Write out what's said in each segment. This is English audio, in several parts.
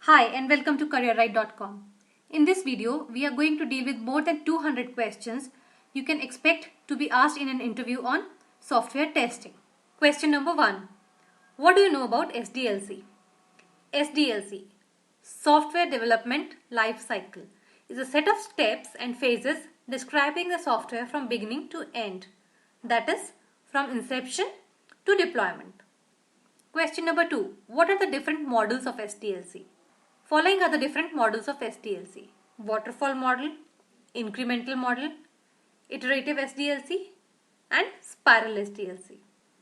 Hi and welcome to careerright.com. In this video, we are going to deal with more than 200 questions you can expect to be asked in an interview on software testing. Question number 1. What do you know about SDLC? SDLC, Software Development Life Cycle, is a set of steps and phases describing the software from beginning to end. That is, from inception to deployment. Question number 2. What are the different models of SDLC? Following are the different models of SDLC: waterfall model, incremental model, iterative SDLC, and spiral SDLC.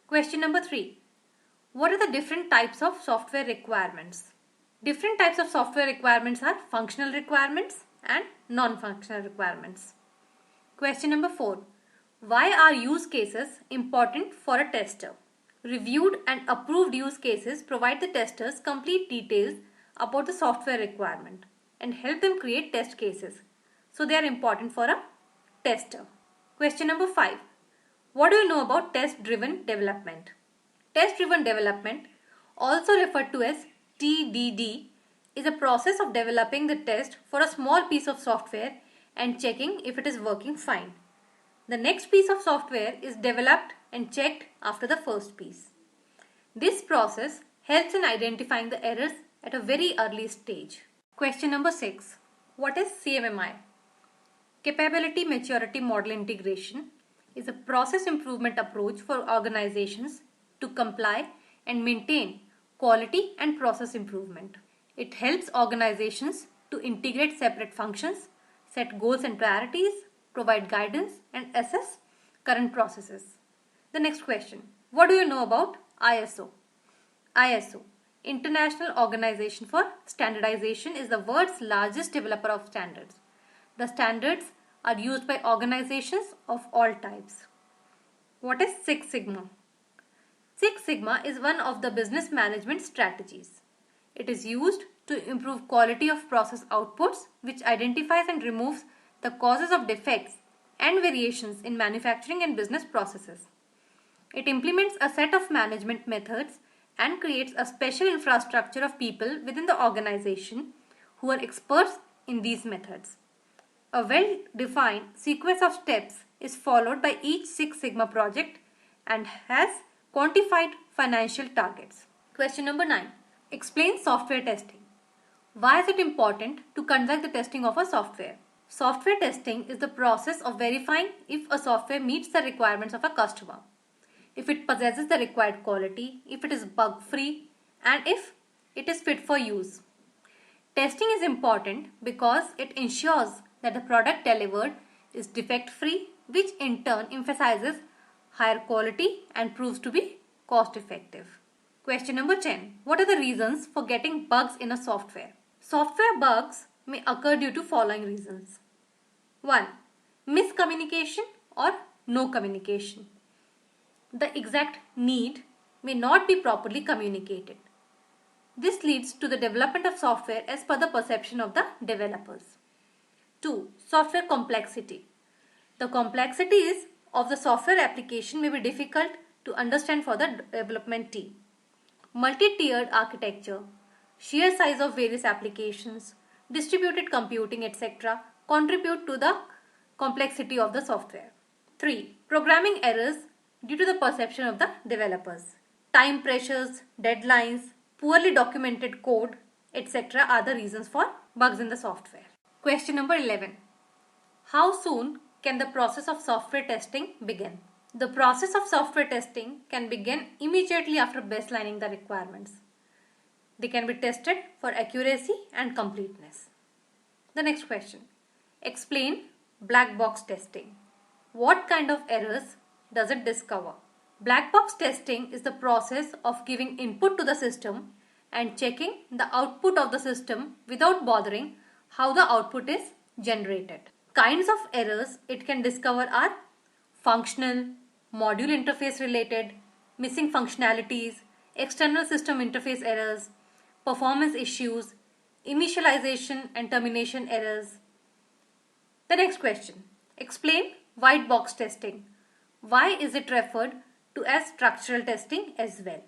Question number 3. What are the different types of software requirements? Different types of software requirements are functional requirements and non-functional requirements. Question number 4. Why are use cases important for a tester? Reviewed and approved use cases provide the testers complete details about the software requirement and help them create test cases. So they are important for a tester. Question number 5. What do you know about test-driven development? Test-driven development, also referred to as TDD, is a process of developing the test for a small piece of software and checking if it is working fine. The next piece of software is developed and checked after the first piece. This process helps in identifying the errors at a very early stage. Question number 6. What is CMMI? Capability Maturity Model Integration is a process improvement approach for organizations to comply and maintain quality and process improvement. It helps organizations to integrate separate functions, set goals and priorities, provide guidance, and assess current processes. The next question. What do you know about ISO? ISO, International Organization for Standardization, is the world's largest developer of standards. The standards are used by organizations of all types. What is Six Sigma? Six Sigma is one of the business management strategies. It is used to improve quality of process outputs, which identifies and removes the causes of defects and variations in manufacturing and business processes. It implements a set of management methods and creates a special infrastructure of people within the organization who are experts in these methods. A well-defined sequence of steps is followed by each Six Sigma project and has quantified financial targets. Question number 9. Explain software testing. Why is it important to conduct the testing of a software? Software testing is the process of verifying if a software meets the requirements of a customer, if it possesses the required quality, if it is bug-free, and if it is fit for use. Testing is important because it ensures that the product delivered is defect-free, which in turn emphasizes higher quality and proves to be cost-effective. Question number 10. What are the reasons for getting bugs in a software? Software bugs may occur due to following reasons. 1. Miscommunication or no communication. The exact need may not be properly communicated. This leads to the development of software as per the perception of the developers. 2. Software complexity. The complexities of the software application may be difficult to understand for the development team. Multi-tiered architecture, sheer size of various applications, distributed computing, etc. contribute to the complexity of the software. 3. Programming errors due to the perception of the developers. Time pressures, deadlines, poorly documented code, etc. are the reasons for bugs in the software. Question number 11. How soon can the process of software testing begin? The process of software testing can begin immediately after baselining the requirements. They can be tested for accuracy and completeness. The next question. Explain black box testing. What kind of errors does it discover? Black box testing is the process of giving input to the system and checking the output of the system without bothering how the output is generated. Kinds of errors it can discover are functional, module interface related, missing functionalities, external system interface errors, performance issues, initialization and termination errors. The next question. Explain white box testing. Why is it referred to as structural testing as well?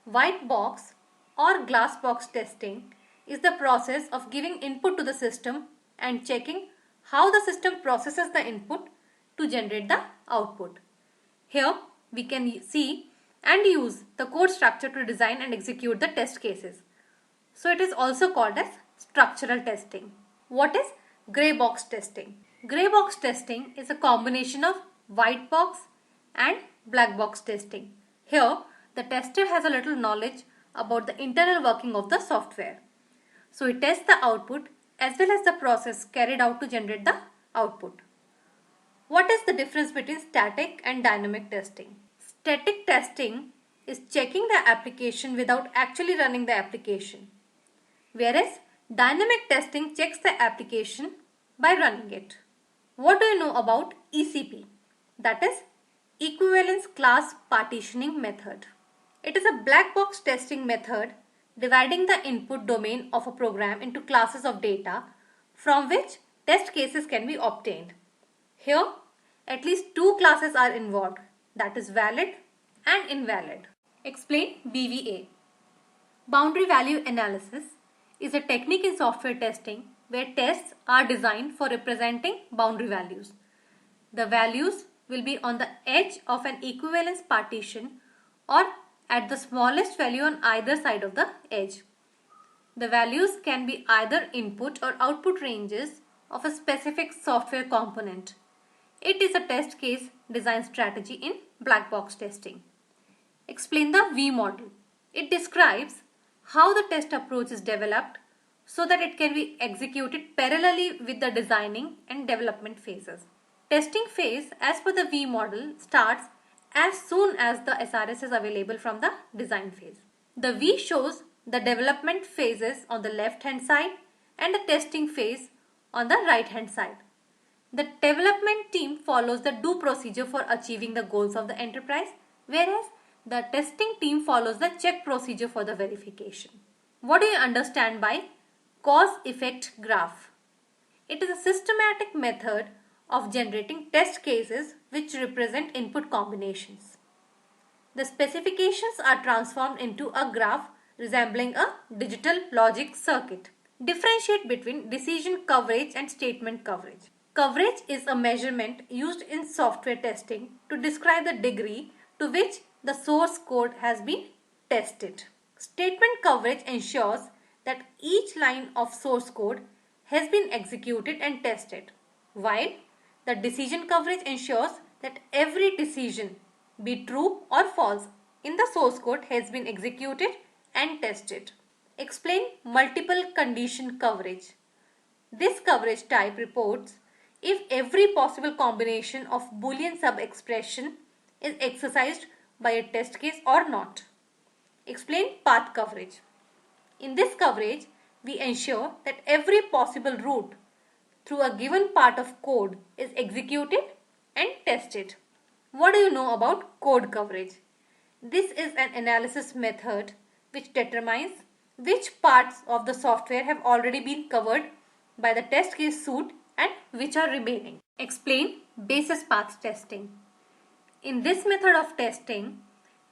White box or glass box testing is the process of giving input to the system and checking how the system processes the input to generate the output. Here we can see and use the code structure to design and execute the test cases. So it is also called as structural testing. What is grey box testing? Grey box testing is a combination of white box and black box testing. Here the tester has a little knowledge about the internal working of the software. So he tests the output as well as the process carried out to generate the output. What is the difference between static and dynamic testing? Static testing is checking the application without actually running the application, whereas dynamic testing checks the application by running it. What do you know about ECP? That is Equivalence Class Partitioning method. It is a black box testing method dividing the input domain of a program into classes of data from which test cases can be obtained. Here, at least two classes are involved, that is valid and invalid. Explain BVA. Boundary value analysis is a technique in software testing where tests are designed for representing boundary values. The values will be on the edge of an equivalence partition or at the smallest value on either side of the edge. The values can be either input or output ranges of a specific software component. It is a test case design strategy in black box testing. Explain the V model. It describes how the test approach is developed so that it can be executed parallelly with the designing and development phases. Testing phase as per the V model starts as soon as the SRS is available from the design phase. The V shows the development phases on the left hand side and the testing phase on the right hand side. The development team follows the do procedure for achieving the goals of the enterprise, whereas the testing team follows the check procedure for the verification. What do you understand by cause-effect graph? It is a systematic method of generating test cases which represent input combinations. The specifications are transformed into a graph resembling a digital logic circuit. Differentiate between decision coverage and statement coverage. Coverage is a measurement used in software testing to describe the degree to which the source code has been tested. Statement coverage ensures that each line of source code has been executed and tested, while the decision coverage ensures that every decision, be true or false, in the source code has been executed and tested. Explain multiple condition coverage. This coverage type reports if every possible combination of Boolean sub-expression is exercised by a test case or not. Explain path coverage. In this coverage, we ensure that every possible route through a given part of code is executed and tested. What do you know about code coverage? This is an analysis method which determines which parts of the software have already been covered by the test case suite and which are remaining. Explain basis path testing. In this method of testing,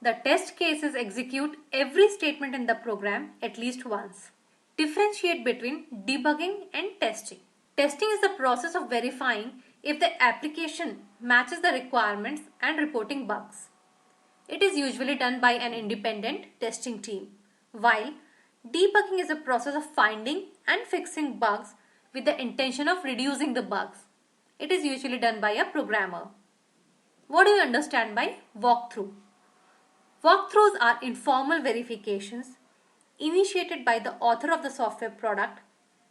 the test cases execute every statement in the program at least once. Differentiate between debugging and testing. Testing is the process of verifying if the application matches the requirements and reporting bugs. It is usually done by an independent testing team, while debugging is a process of finding and fixing bugs with the intention of reducing the bugs. It is usually done by a programmer. What do you understand by walkthrough? Walkthroughs are informal verifications initiated by the author of the software product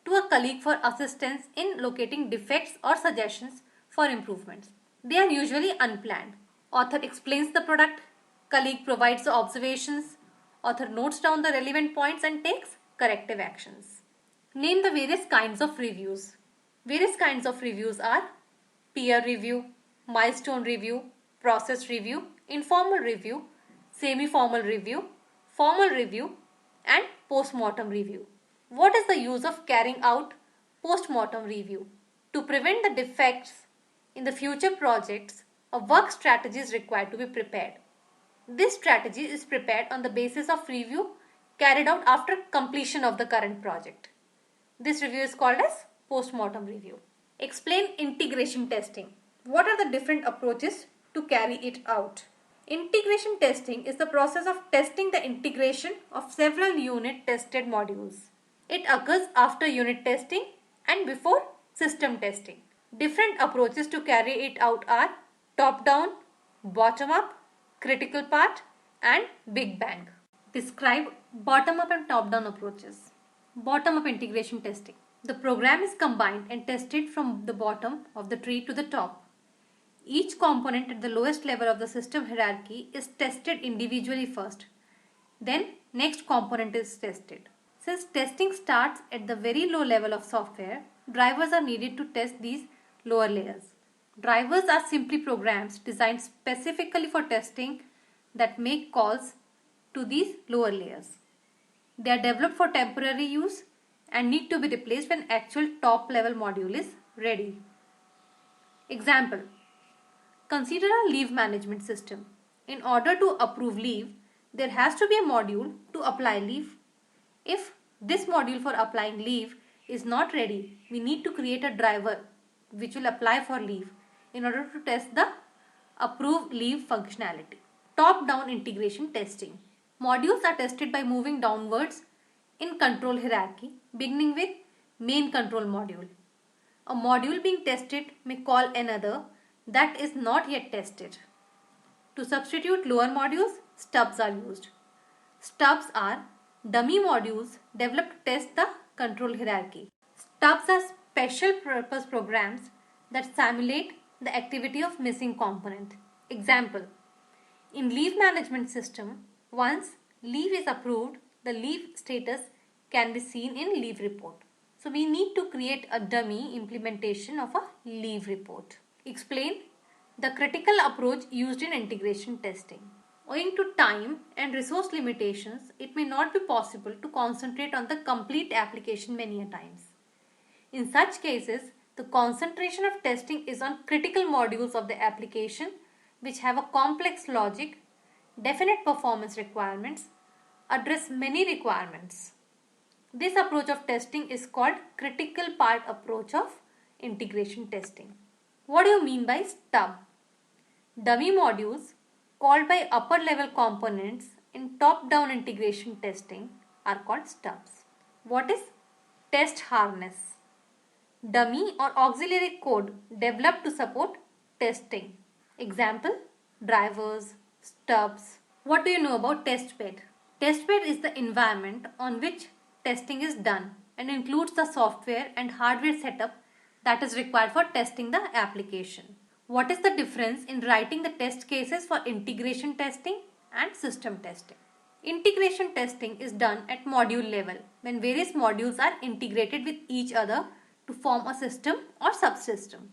to a colleague for assistance in locating defects or suggestions for improvements. They are usually unplanned. Author explains the product, colleague provides the observations, author notes down the relevant points and takes corrective actions. Name the various kinds of reviews. Various kinds of reviews are peer review, milestone review, process review, informal review, semi-formal review, formal review, and postmortem review. What is the use of carrying out postmortem review? To prevent the defects in the future projects, a work strategy is required to be prepared. This strategy is prepared on the basis of review carried out after completion of the current project. This review is called as postmortem review. Explain integration testing. What are the different approaches to carry it out? Integration testing is the process of testing the integration of several unit tested modules. It occurs after unit testing and before system testing. Different approaches to carry it out are top-down, bottom-up, critical path, and big bang. Describe bottom-up and top-down approaches. Bottom-up integration testing. The program is combined and tested from the bottom of the tree to the top. Each component at the lowest level of the system hierarchy is tested individually first. Then next component is tested. Since testing starts at the very low level of software, drivers are needed to test these lower layers. Drivers are simply programs designed specifically for testing that make calls to these lower layers. They are developed for temporary use and need to be replaced when actual top level module is ready. Example. Consider a leave management system. In order to approve leave, there has to be a module to apply leave. If this module for applying leave is not ready, we need to create a driver which will apply for leave in order to test the approve leave functionality. Top-down integration testing. Modules are tested by moving downwards in control hierarchy, beginning with main control module. A module being tested may call another that is not yet tested. To substitute lower modules, stubs are used. Stubs are dummy modules developed to test the control hierarchy. Stubs are special purpose programs that simulate the activity of missing component. Example. In leave management system, once leave is approved, the leave status can be seen in leave report. So we need to create a dummy implementation of a leave report. Explain the critical approach used in integration testing. Owing to time and resource limitations, it may not be possible to concentrate on the complete application many a times. In such cases, the concentration of testing is on critical modules of the application which have a complex logic, definite performance requirements, address many requirements. This approach of testing is called critical path approach of integration testing. What do you mean by stub? Dummy modules called by upper level components in top-down integration testing are called stubs. What is test harness? Dummy or auxiliary code developed to support testing. Example, drivers, stubs. What do you know about testbed? Testbed is the environment on which testing is done and includes the software and hardware setup that is required for testing the application. What is the difference in writing the test cases for integration testing and system testing? Integration testing is done at module level when various modules are integrated with each other to form a system or subsystem.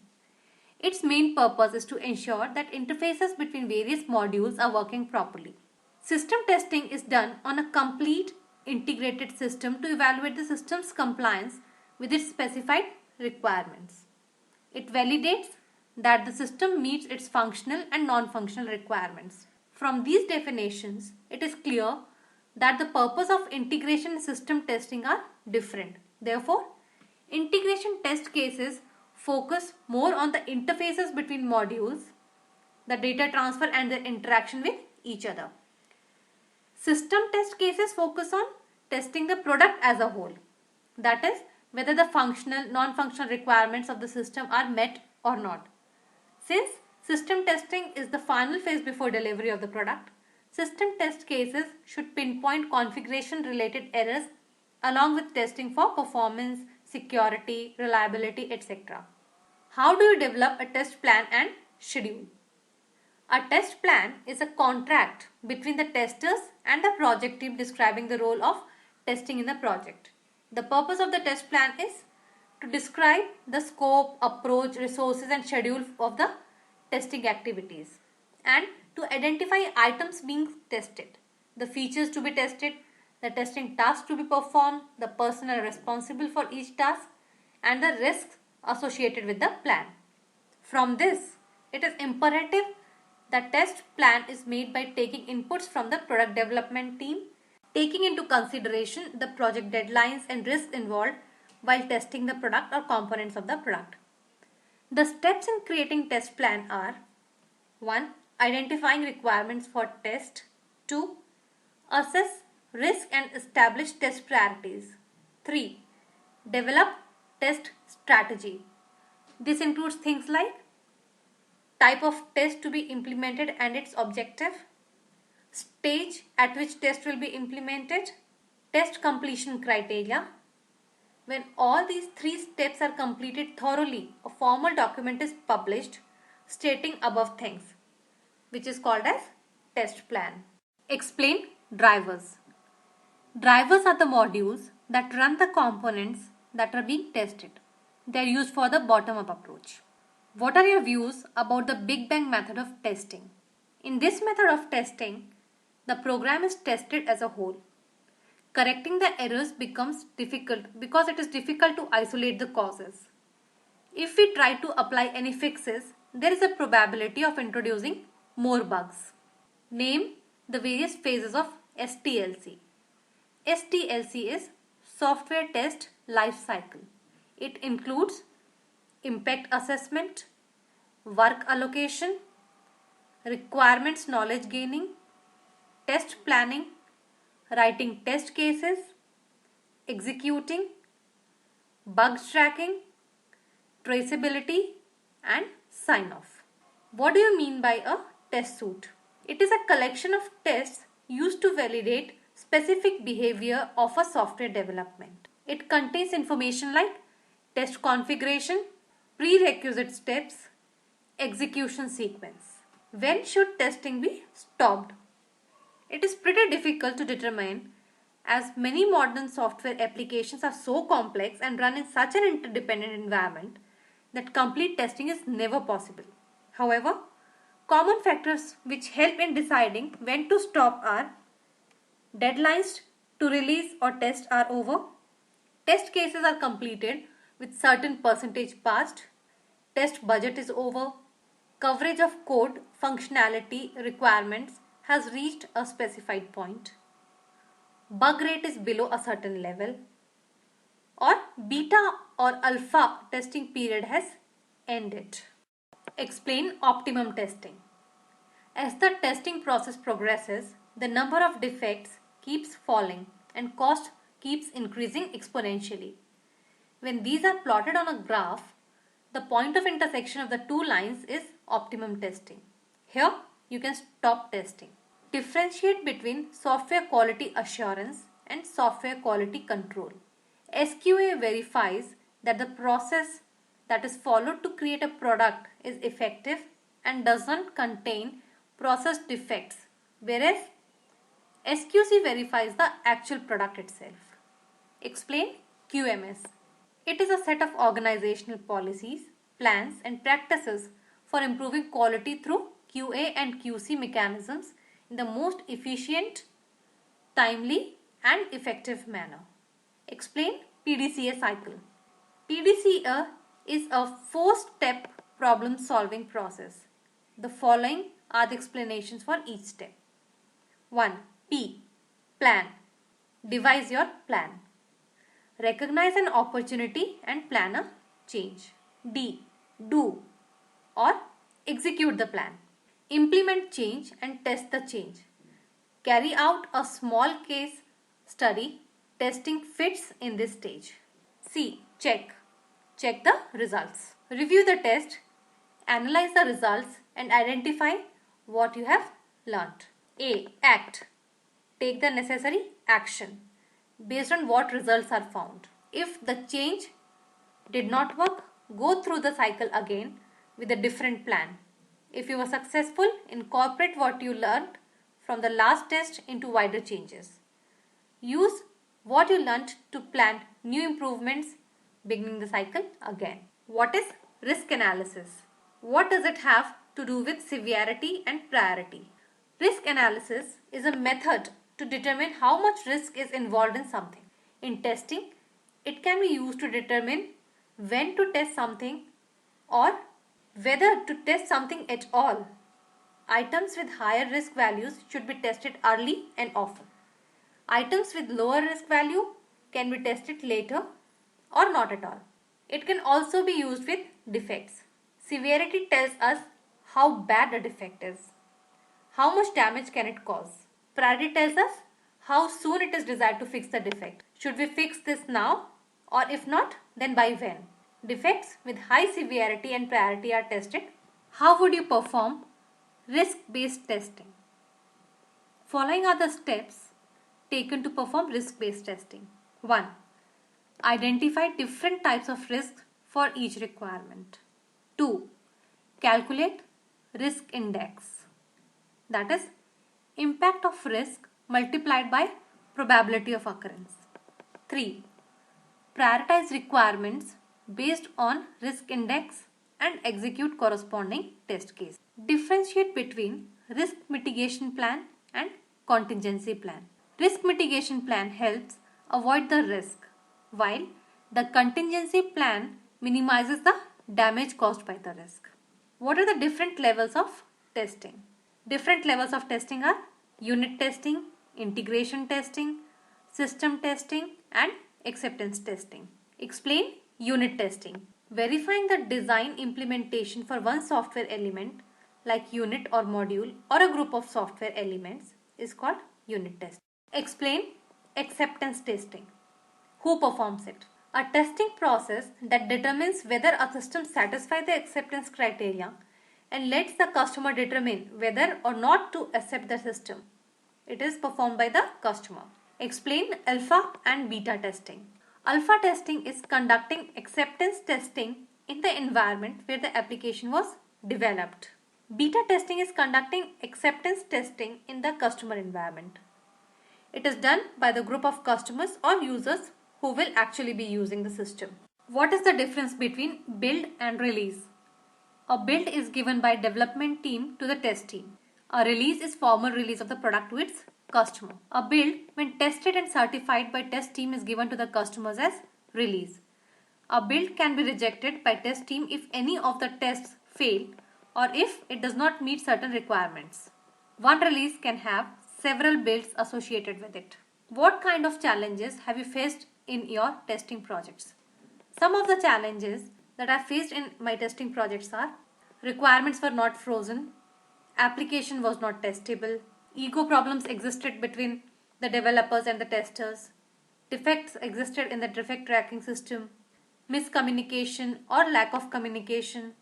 Its main purpose is to ensure that interfaces between various modules are working properly. System testing is done on a complete integrated system to evaluate the system's compliance with its specified requirements. It validates that the system meets its functional and non-functional requirements. From these definitions, it is clear that the purpose of integration and system testing are different. Therefore, integration test cases focus more on the interfaces between modules, the data transfer and their interaction with each other. System test cases focus on testing the product as a whole. That is, whether the functional, non-functional requirements of the system are met or not. Since system testing is the final phase before delivery of the product, system test cases should pinpoint configuration related errors along with testing for performance, security, reliability, etc. How do you develop a test plan and schedule? A test plan is a contract between the testers and the project team describing the role of testing in the project. The purpose of the test plan is to describe the scope, approach, resources and schedule of the testing activities and to identify items being tested, the features to be tested, the testing tasks to be performed, the personnel responsible for each task and the risks associated with the plan. From this, it is imperative that test plan is made by taking inputs from the product development team taking into consideration the project deadlines and risks involved while testing the product or components of the product. The steps in creating test plan are: 1. Identifying requirements for test. 2. Assess risk and establish test priorities. 3. Develop test strategy. This includes things like type of test to be implemented and its objective, stage at which test will be implemented, test completion criteria. When all these 3 steps are completed thoroughly, a formal document is published stating above things, which is called as test plan. Explain drivers. Drivers are the modules that run the components that are being tested. They are used for the bottom-up approach. What are your views about the Big Bang method of testing? In this method of testing, the program is tested as a whole. Correcting the errors becomes difficult because it is difficult to isolate the causes. If we try to apply any fixes, there is a probability of introducing more bugs. Name the various phases of STLC. STLC is Software Test Life Cycle. It includes impact assessment, work allocation, requirements knowledge gaining, test planning, writing test cases, executing, bugs tracking, traceability, and sign off. What do you mean by a test suite? It is a collection of tests used to validate specific behavior of a software development. It contains information like test configuration, prerequisite steps, execution sequence. When should testing be stopped? It is pretty difficult to determine as many modern software applications are so complex and run in such an interdependent environment that complete testing is never possible. However, common factors which help in deciding when to stop are: deadlines to release or test are over, test cases are completed with certain percentage passed, test budget is over, coverage of code functionality requirements has reached a specified point, bug rate is below a certain level, or beta or alpha testing period has ended. Explain optimum testing. As the testing process progresses, the number of defects keeps falling and cost keeps increasing exponentially. When these are plotted on a graph, the point of intersection of the two lines is optimum testing. Here, you can stop testing. Differentiate between software quality assurance and software quality control. SQA verifies that the process that is followed to create a product is effective and does not contain process defects, whereas SQC verifies the actual product itself. Explain QMS. It is a set of organizational policies, plans, and practices for improving quality through QA and QC mechanisms in the most efficient, timely, and effective manner. Explain PDCA cycle. PDCA is a 4-step problem-solving process. The following are the explanations for each step. 1. P. Plan. Devise your plan. Recognize an opportunity and plan a change. D. Do or execute the plan. Implement change and test the change. Carry out a small case study testing fits in this stage. C. Check. Check the results. Review the test, analyze the results and identify what you have learnt. A. Act. Take the necessary action based on what results are found. If the change did not work, go through the cycle again with a different plan. If you were successful, incorporate what you learned from the last test into wider changes. Use what you learned to plan new improvements, beginning the cycle again. What is risk analysis? What does it have to do with severity and priority? Risk analysis is a method to determine how much risk is involved in something. In testing, it can be used to determine when to test something or whether to test something at all. Items with higher risk values should be tested early and often. Items with lower risk value can be tested later or not at all. It can also be used with defects. Severity tells us how bad a defect is. How much damage can it cause? Priority tells us how soon it is desired to fix the defect. Should we fix this now, or if not, then by when? Defects with high severity and priority are tested. How would you perform risk-based testing? Following are the steps taken to perform risk-based testing. 1. Identify different types of risks for each requirement. 2. Calculate risk index. That is, impact of risk multiplied by probability of occurrence. 3. Prioritize requirements based on risk index and execute corresponding test case. Differentiate between risk mitigation plan and contingency plan. Risk mitigation plan helps avoid the risk, while the contingency plan minimizes the damage caused by the risk. What are the different levels of testing? Different levels of testing are unit testing, integration testing, system testing, and acceptance testing. Explain unit testing. Verifying the design implementation for one software element like unit or module or a group of software elements is called unit testing. Explain acceptance testing. Who performs it? A testing process that determines whether a system satisfies the acceptance criteria and lets the customer determine whether or not to accept the system. It is performed by the customer. Explain alpha and beta testing. Alpha testing is conducting acceptance testing in the environment where the application was developed. Beta testing is conducting acceptance testing in the customer environment. It is done by the group of customers or users who will actually be using the system. What is the difference between build and release? A build is given by development team to the test team. A release is formal release of the product to its customer. A build, when tested and certified by test team, is given to the customers as release. A build can be rejected by test team if any of the tests fail or if it does not meet certain requirements. One release can have several builds associated with it. What kind of challenges have you faced in your testing projects? Some of the challenges that I faced in my testing projects are: requirements were not frozen, application was not testable, ego problems existed between the developers and the testers, defects existed in the defect tracking system, miscommunication or lack of communication,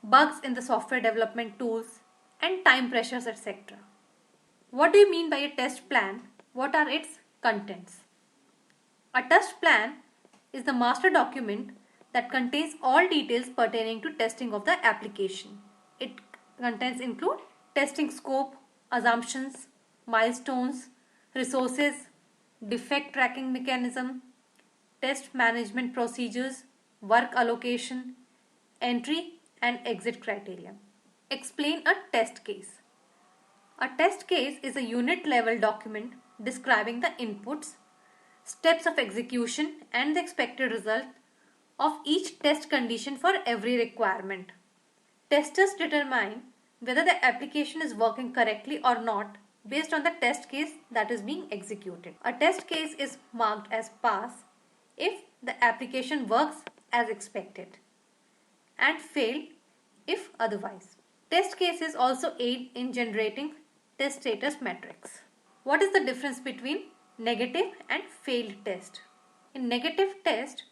bugs in the software development tools, and time pressures, etc. What do you mean by a test plan? What are its contents? A test plan is the master document that contains all details pertaining to testing of the application. It contents include testing scope, assumptions, milestones, resources, defect tracking mechanism, test management procedures, work allocation, entry and exit criteria. Explain a test case. A test case is a unit level document describing the inputs, steps of execution and the expected result of each test condition for every requirement. Testers determine whether the application is working correctly or not based on the test case that is being executed. A test case is marked as pass if the application works as expected and fail if otherwise. Test cases also aid in generating test status metrics. What is the difference between negative and failed test? In negative test,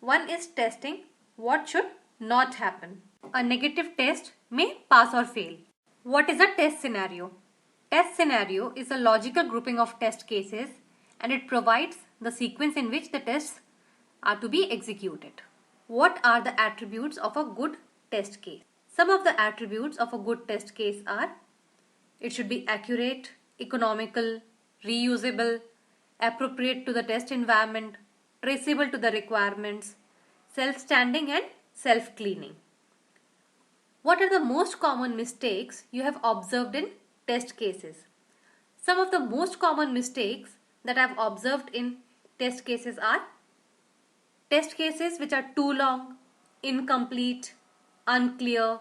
one is testing what should not happen. A negative test may pass or fail. What is a test scenario? Test scenario is a logical grouping of test cases and it provides the sequence in which the tests are to be executed. What are the attributes of a good test case? Some of the attributes of a good test case are: it should be accurate, economical, reusable, appropriate to the test environment, traceable to the requirements, self-standing and self-cleaning. What are the most common mistakes you have observed in test cases? Some of the most common mistakes that I have observed in test cases are: test cases which are too long, incomplete, unclear,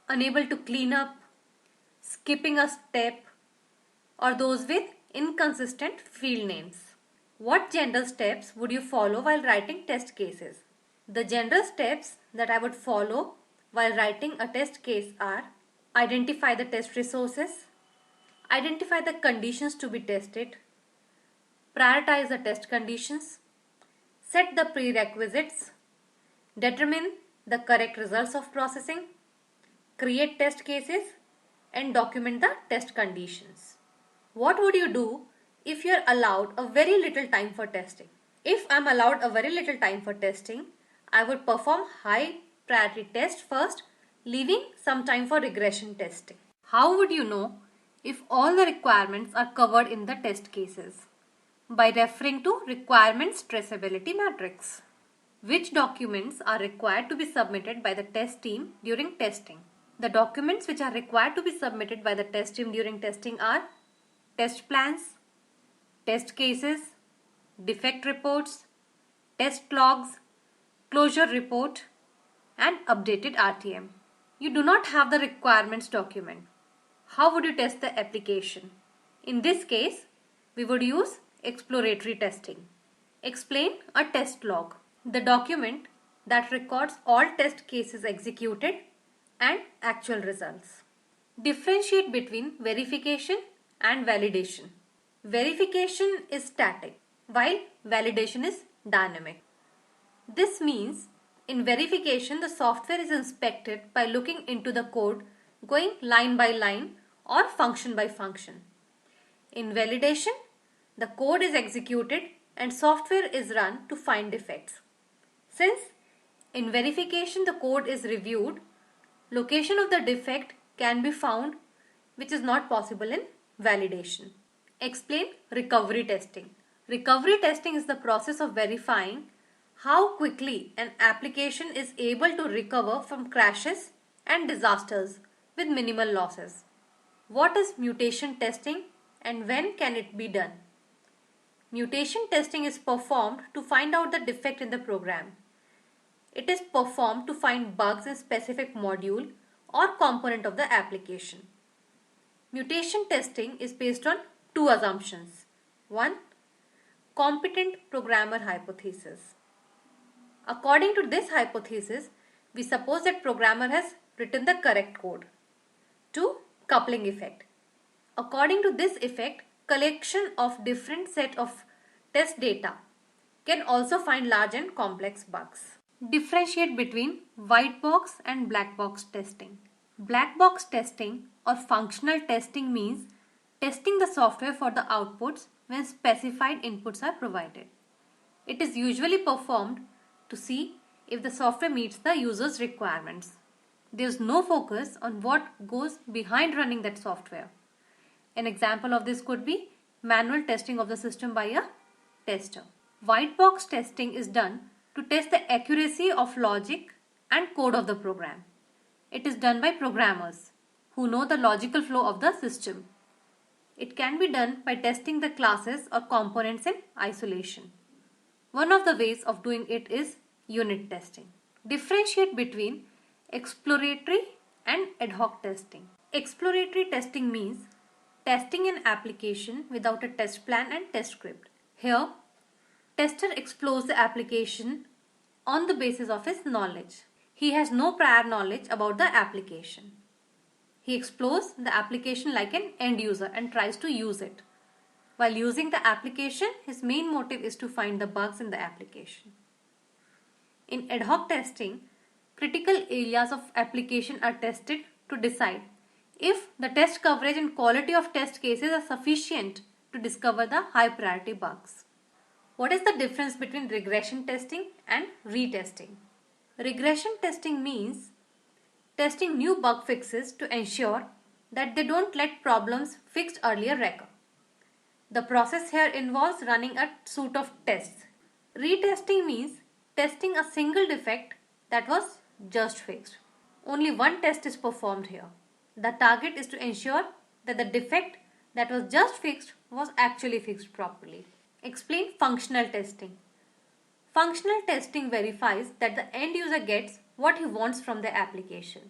unable to clean up, skipping a step, or those with Inconsistent field names. What general steps would you follow while writing test cases? The general steps that I would follow while writing a test case are: identify the test resources, identify the conditions to be tested, prioritize the test conditions, set the prerequisites, determine the correct results of processing, create test cases, and document the test conditions. What would you do if you are allowed a very little time for testing? If I am allowed a very little time for testing, I would perform high priority test first, leaving some time for regression testing. How would you know if all the requirements are covered in the test cases? By referring to requirements traceability matrix. Which documents are required to be submitted by the test team during testing? The documents which are required to be submitted by the test team during testing are test plans, test cases, defect reports, test logs, closure report, and updated RTM. You do not have the requirements document. How would you test the application? In this case, we would use exploratory testing. Explain a test log, the document that records all test cases executed and actual results. Differentiate between verification and validation. Verification is static, while validation is dynamic. This means in verification, the software is inspected by looking into the code, going line by line or function by function. In validation, the code is executed and software is run to find defects. Since in verification the code is reviewed, location of the defect can be found, which is not possible in validation. Explain recovery testing. Recovery testing is the process of verifying how quickly an application is able to recover from crashes and disasters with minimal losses. What is mutation testing and when can it be done? Mutation testing is performed to find out the defect in the program. It is performed to find bugs in specific module or component of the application. Mutation testing is based on two assumptions. One, competent programmer hypothesis. According to this hypothesis, we suppose that programmer has written the correct code. 2. Coupling effect. According to this effect, collection of different set of test data can also find large and complex bugs. Differentiate between white box and black box testing. Black box testing or functional testing means testing the software for the outputs when specified inputs are provided. It is usually performed to see if the software meets the user's requirements. There is no focus on what goes behind running that software. An example of this could be manual testing of the system by a tester. White box testing is done to test the accuracy of logic and code of the program. It is done by programmers who know the logical flow of the system. It can be done by testing the classes or components in isolation. One of the ways of doing it is unit testing. Differentiate between exploratory and ad hoc testing. Exploratory testing means testing an application without a test plan and test script. Here, tester explores the application on the basis of his knowledge. He has no prior knowledge about the application. He explores the application like an end user and tries to use it. While using the application, his main motive is to find the bugs in the application. In ad hoc testing, critical areas of application are tested to decide if the test coverage and quality of test cases are sufficient to discover the high priority bugs. What is the difference between regression testing and retesting? Regression testing means testing new bug fixes to ensure that they don't let problems fixed earlier recur. The process here involves running a suite of tests. Retesting means testing a single defect that was just fixed. Only one test is performed here. The target is to ensure that the defect that was just fixed was actually fixed properly. Explain functional testing. Functional testing verifies that the end user gets what he wants from the application.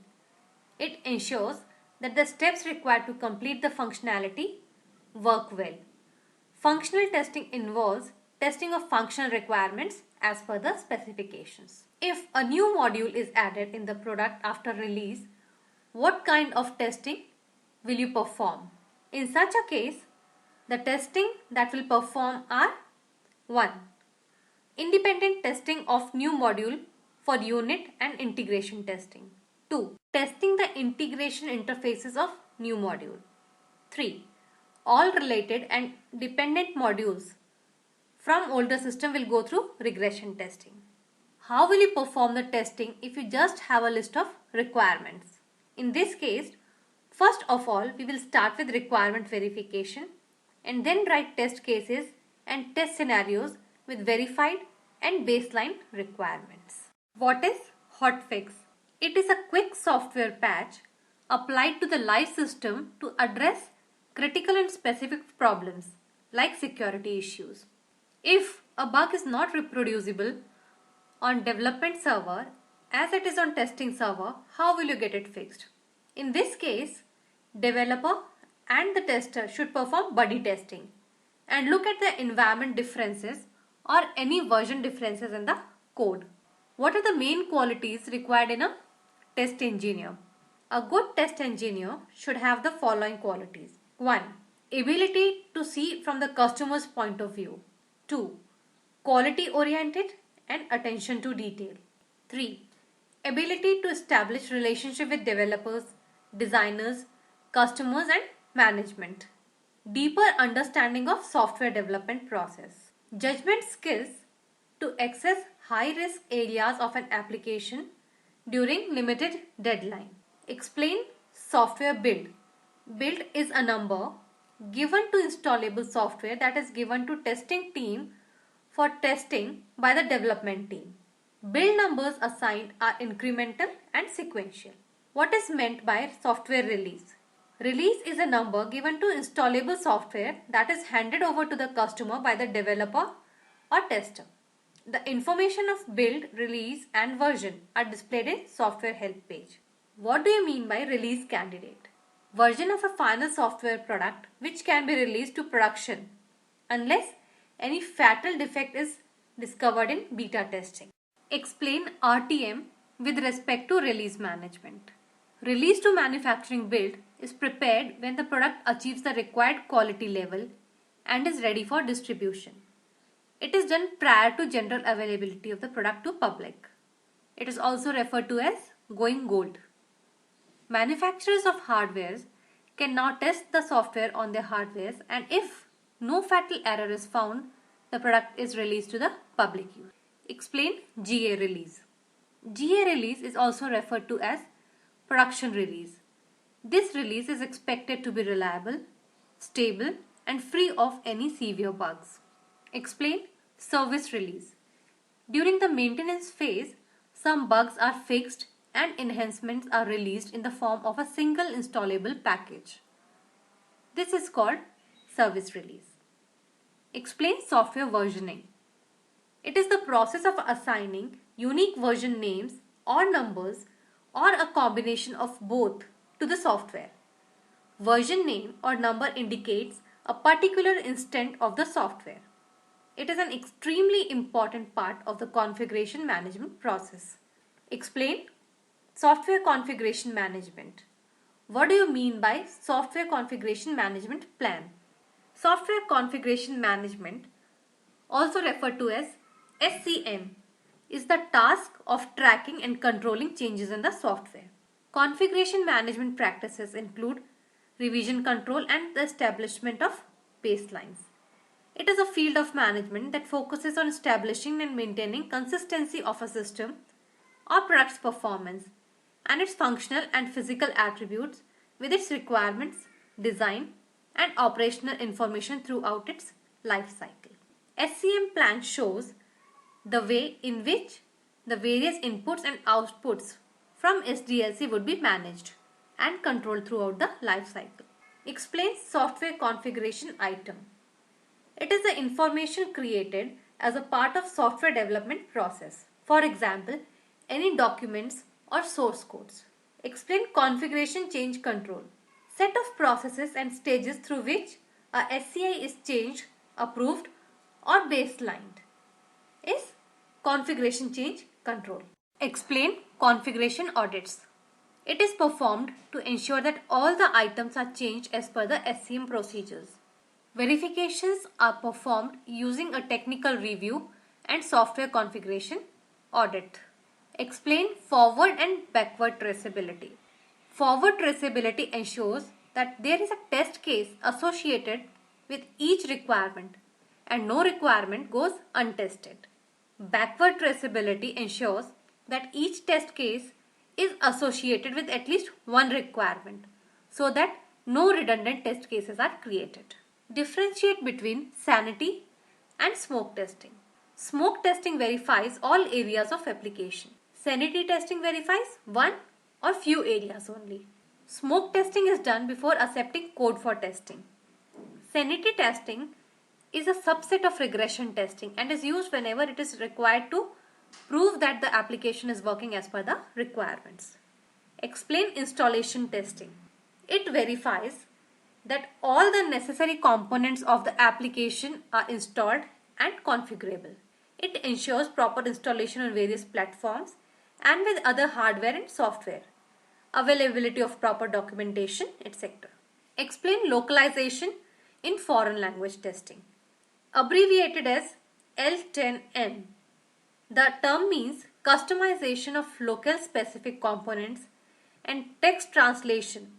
It ensures that the steps required to complete the functionality work well. Functional testing involves testing of functional requirements as per the specifications. If a new module is added in the product after release, what kind of testing will you perform? In such a case, the testing that will perform are 1. Independent testing of new module for unit and integration testing. 2. Testing the integration interfaces of new module. 3. All related and dependent modules from older system will go through regression testing. How will you perform the testing if you just have a list of requirements? In this case, first of all, we will start with requirement verification and then write test cases and test scenarios with verified and baseline requirements. What is hotfix? It is a quick software patch applied to the live system to address critical and specific problems like security issues. If a bug is not reproducible on development server as it is on testing server, how will you get it fixed? In this case, developer and the tester should perform buddy testing and look at the environment differences or any version differences in the code. What are the main qualities required in a test engineer? A good test engineer should have the following qualities. 1. Ability to see from the customer's point of view. 2. Quality oriented and attention to detail. 3. Ability to establish relationship with developers, designers, customers and management. Deeper understanding of software development process. Judgment skills to access high-risk areas of an application during limited deadline. Explain software build. Build is a number given to installable software that is given to testing team for testing by the development team. Build numbers assigned are incremental and sequential. What is meant by software release? Release is a number given to installable software that is handed over to the customer by the developer or tester. The information of build, release and version are displayed in software help page. What do you mean by release candidate? Version of a final software product which can be released to production unless any fatal defect is discovered in beta testing. Explain RTM with respect to release management. Release to manufacturing build is prepared when the product achieves the required quality level and is ready for distribution. It is done prior to general availability of the product to public. It is also referred to as going gold. Manufacturers of hardwares can now test the software on their hardwares, and if no fatal error is found, the product is released to the public use. Explain GA release. GA release is also referred to as production release. This release is expected to be reliable, stable and free of any severe bugs. Explain service release. During the maintenance phase, some bugs are fixed and enhancements are released in the form of a single installable package. This is called service release. Explain software versioning. It is the process of assigning unique version names or numbers or a combination of both to the software. Version name or number indicates a particular instant of the software. It is an extremely important part of the configuration management process. Explain software configuration management. What do you mean by software configuration management plan? Software configuration management, also referred to as SCM, is the task of tracking and controlling changes in the software. Configuration management practices include revision control and the establishment of baselines. It is a field of management that focuses on establishing and maintaining consistency of a system or product's performance and its functional and physical attributes with its requirements, design, and operational information throughout its life cycle. SCM plan shows the way in which the various inputs and outputs from SDLC would be managed and controlled throughout the life cycle. Explain software configuration item. It is the information created as a part of software development process. For example, any documents or source codes. Explain configuration change control. Set of processes and stages through which a SCI is changed approved or baselined is configuration change control. Explain configuration audits. It is performed to ensure that all the items are changed as per the SCM procedures. Verifications are performed using a technical review and software configuration audit. Explain forward and backward traceability. Forward traceability ensures that there is a test case associated with each requirement and no requirement goes untested. Backward traceability ensures that each test case is associated with at least one requirement so that no redundant test cases are created. Differentiate between sanity and smoke testing. Smoke testing verifies all areas of application. Sanity testing verifies one or few areas only. Smoke testing is done before accepting code for testing. Sanity testing is a subset of regression testing and is used whenever it is required to prove that the application is working as per the requirements. Explain installation testing. It verifies that all the necessary components of the application are installed and configurable. It ensures proper installation on various platforms and with other hardware and software, availability of proper documentation, etc. Explain localization in foreign language testing. Abbreviated as L10N. The term means customization of local specific components and text translation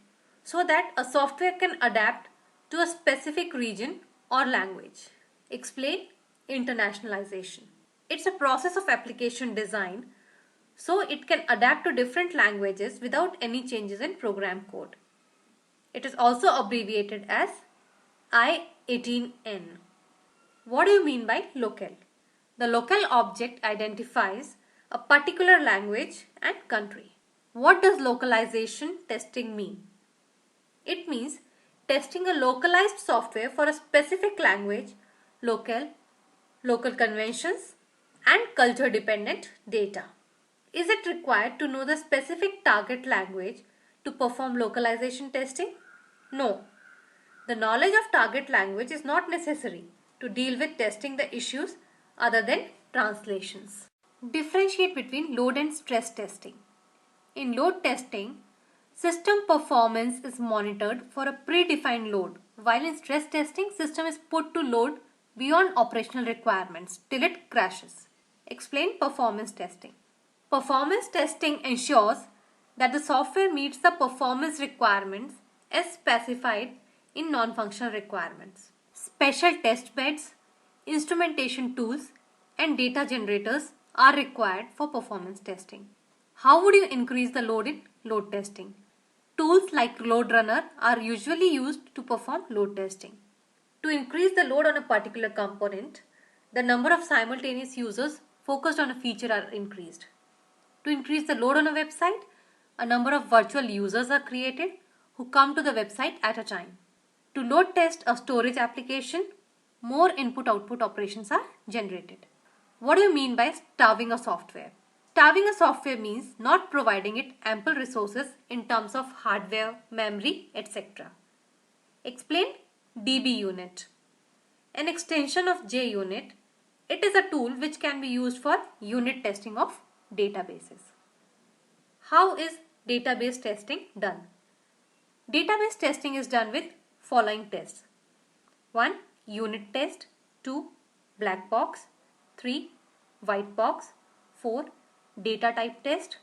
so that a software can adapt to a specific region or language. Explain internationalization. It's a process of application design so it can adapt to different languages without any changes in program code. It is also abbreviated as I18N. What do you mean by local? The local object identifies a particular language and country. What does localization testing mean? It means testing a localized software for a specific language, local conventions, and culture-dependent data. Is it required to know the specific target language to perform localization testing? No. The knowledge of target language is not necessary to deal with testing the issues other than translations. Differentiate between load and stress testing. In load testing, system performance is monitored for a predefined load, while in stress testing, system is put to load beyond operational requirements till it crashes. Explain performance testing. Performance testing ensures that the software meets the performance requirements as specified in non-functional requirements. Special test beds, instrumentation tools, and data generators are required for performance testing. How would you increase the load in load testing? Tools like Load Runner are usually used to perform load testing. To increase the load on a particular component, the number of simultaneous users focused on a feature are increased. To increase the load on a website, a number of virtual users are created who come to the website at a time. To load test a storage application, more input-output operations are generated. What do you mean by starving a software? Starving a software means not providing it ample resources in terms of hardware, memory, etc. Explain DB unit. An extension of JUnit, it is a tool which can be used for unit testing of databases. How is database testing done? Database testing is done with following tests. 1. Unit test. 2. Black box. 3. White box. 4. Data type test.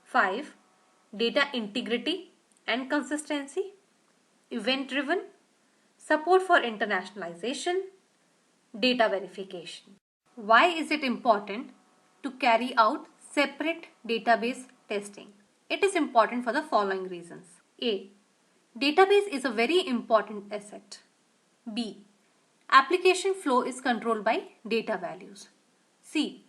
5. Data integrity and consistency. Event driven. Support for internationalization. Data verification. Why is it important to carry out separate database testing? It is important for the following reasons. A. Database is a very important asset. B. Application flow is controlled by data values. C.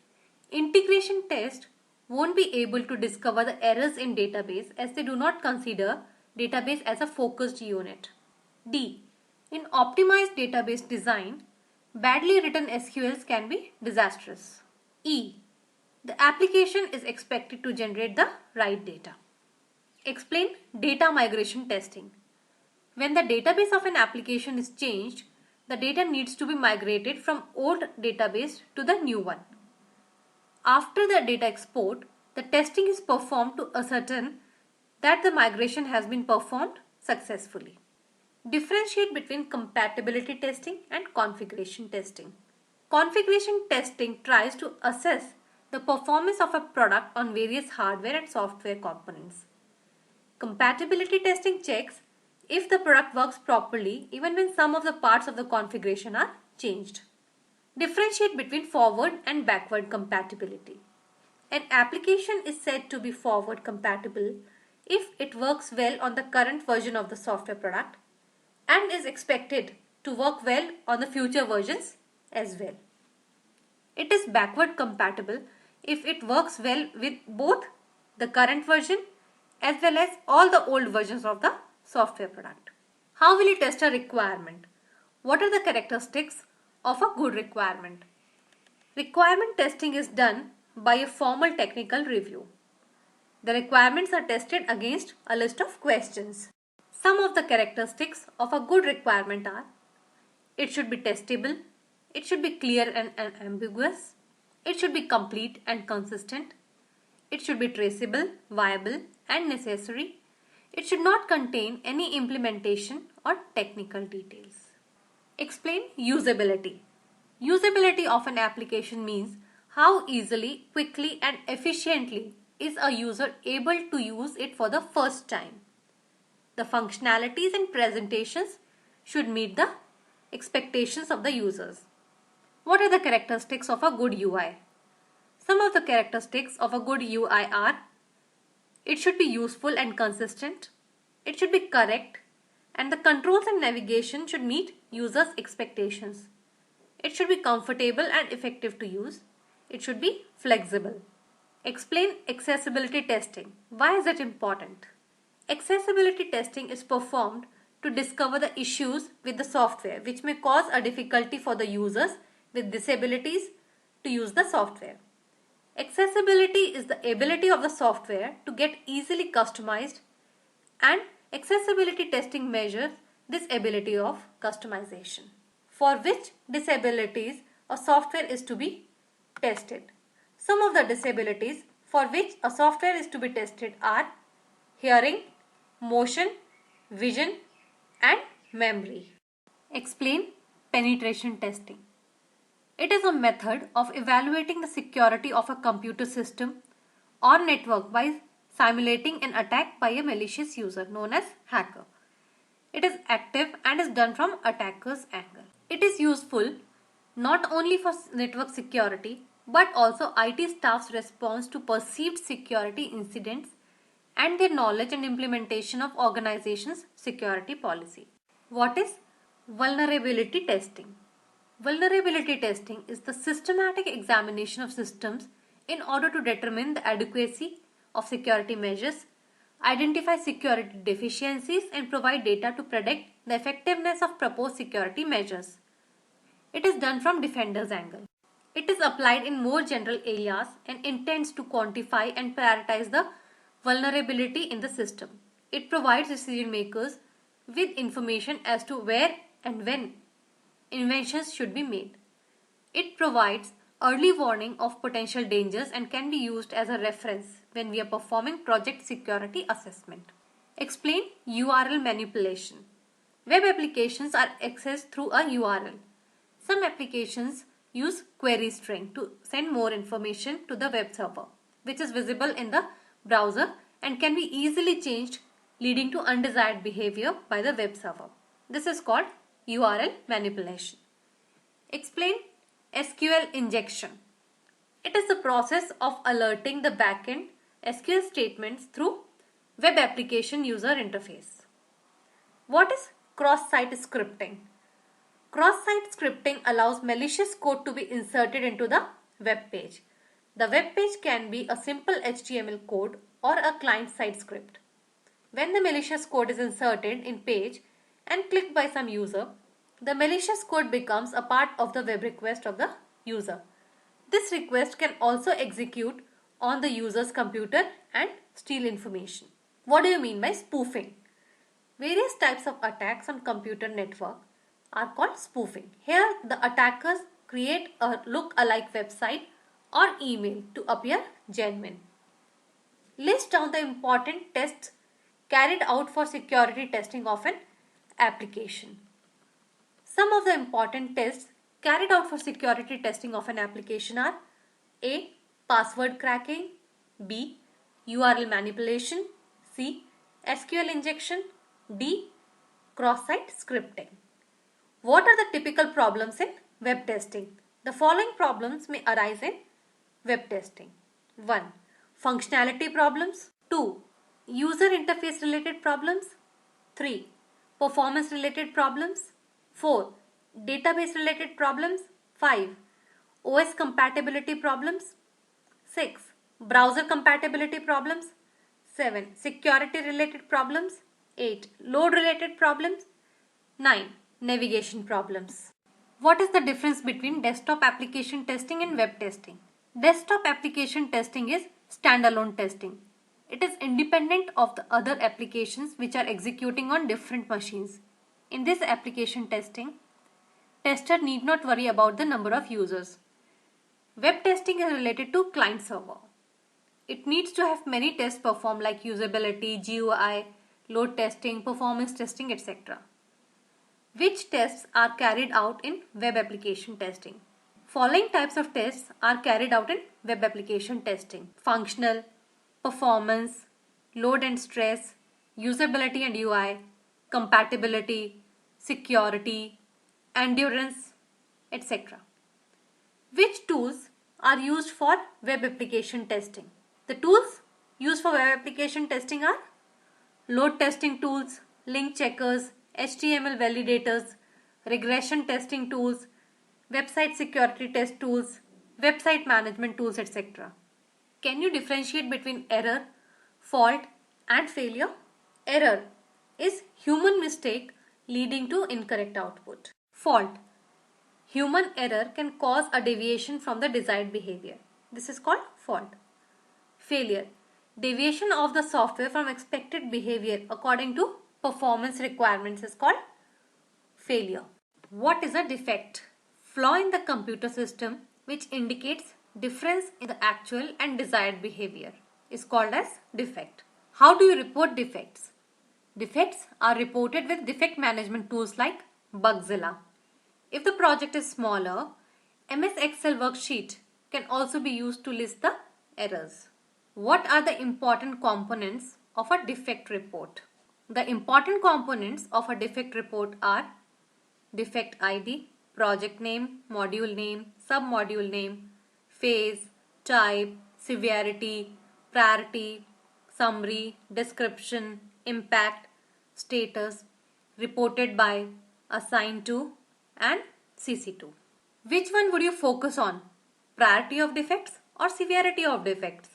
Integration test won't be able to discover the errors in database as they do not consider database as a focused unit. D. In optimized database design, badly written SQLs can be disastrous. E. The application is expected to generate the right data. Explain data migration testing. When the database of an application is changed, the data needs to be migrated from old database to the new one. After the data export, the testing is performed to ascertain that the migration has been performed successfully. Differentiate between compatibility testing and configuration testing. Configuration testing tries to assess the performance of a product on various hardware and software components. Compatibility testing checks if the product works properly even when some of the parts of the configuration are changed. Differentiate between forward and backward compatibility. An application is said to be forward compatible if it works well on the current version of the software product and is expected to work well on the future versions as well. It is backward compatible if it works well with both the current version as well as all the old versions of the software product. How will you test a requirement? What are the characteristics of a good requirement? Requirement testing is done by a formal technical review. The requirements are tested against a list of questions. Some of the characteristics of a good requirement are: it should be testable, it should be clear and unambiguous, it should be complete and consistent, it should be traceable, viable and necessary, it should not contain any implementation or technical details. Explain usability. Usability of an application means how easily, quickly and efficiently is a user able to use it for the first time. The functionalities and presentations should meet the expectations of the users. What are the characteristics of a good UI? Some of the characteristics of a good UI are: it should be useful and consistent, it should be correct, and the controls and navigation should meet users' expectations. It should be comfortable and effective to use. It should be flexible. Explain accessibility testing. Why is it important? Accessibility testing is performed to discover the issues with the software which may cause a difficulty for the users with disabilities to use the software. Accessibility is the ability of the software to get easily customized, and accessibility testing measures this ability of customization. For which disabilities a software is to be tested? Some of the disabilities for which a software is to be tested are hearing, motion, vision and memory. Explain penetration testing. It is a method of evaluating the security of a computer system or network by simulating an attack by a malicious user known as hacker. It is active and is done from attacker's angle. It is useful not only for network security but also IT staff's response to perceived security incidents and their knowledge and implementation of organization's security policy. What is vulnerability testing? Vulnerability testing is the systematic examination of systems in order to determine the adequacy of security measures, identify security deficiencies and provide data to predict the effectiveness of proposed security measures. It is done from defender's angle. It is applied in more general areas and intends to quantify and prioritize the vulnerability in the system. It provides decision makers with information as to where and when interventions should be made. It provides early warning of potential dangers and can be used as a reference when we are performing project security assessment. Explain URL manipulation. Web applications are accessed through a URL. Some applications use query string to send more information to the web server, which is visible in the browser and can be easily changed, leading to undesired behavior by the web server. This is called URL manipulation. Explain SQL injection. It is the process of alerting the backend SQL statements through web application user interface. What is cross-site scripting? Cross-site scripting allows malicious code to be inserted into the web page. The web page can be a simple HTML code or a client-side script. When the malicious code is inserted in page and clicked by some user, the malicious code becomes a part of the web request of the user. This request can also execute on the user's computer and steal information. What do you mean by spoofing? Various types of attacks on computer network are called spoofing. Here the attackers create a look-alike website or email to appear genuine. List down the important tests carried out for security testing of an application. Some of the important tests carried out for security testing of an application are A. Password cracking, B. URL manipulation, C. SQL injection, D. Cross-site scripting. What are the typical problems in web testing? The following problems may arise in web testing. 1. Functionality problems. 2. User interface related problems. 3. Performance related problems. 4. Database related problems. 5. OS compatibility problems. 6. Browser compatibility problems. 7. Security related problems. 8. Load related problems. 9. Navigation problems. What is the difference between desktop application testing and web testing? Desktop application testing is standalone testing. It is independent of the other applications which are executing on different machines. In this application testing, tester need not worry about the number of users. Web testing is related to client server. It needs to have many tests performed like usability, GUI, load testing, performance testing, etc. Which tests are carried out in web application testing? Following types of tests are carried out in web application testing: functional, performance, load and stress, usability and UI, compatibility, security, endurance, etc. Which tools are used for web application testing? The tools used for web application testing are load testing tools, link checkers, HTML validators, regression testing tools, website security test tools, website management tools, etc. Can you differentiate between error, fault and failure? Error is human mistake leading to incorrect output. Fault. Human error can cause a deviation from the desired behavior. This is called fault. Failure. Deviation of the software from expected behavior according to performance requirements is called failure. What is a defect? Flaw in the computer system which indicates difference in the actual and desired behavior is called as defect. How do you report defects? Defects are reported with defect management tools like Bugzilla. If the project is smaller, MS Excel worksheet can also be used to list the errors. What are the important components of a defect report? The important components of a defect report are defect ID, project name, module name, submodule name, phase, type, severity, priority, summary, description, impact, status, reported by, assigned to, and CC2. Which one would you focus on? Priority of defects or severity of defects?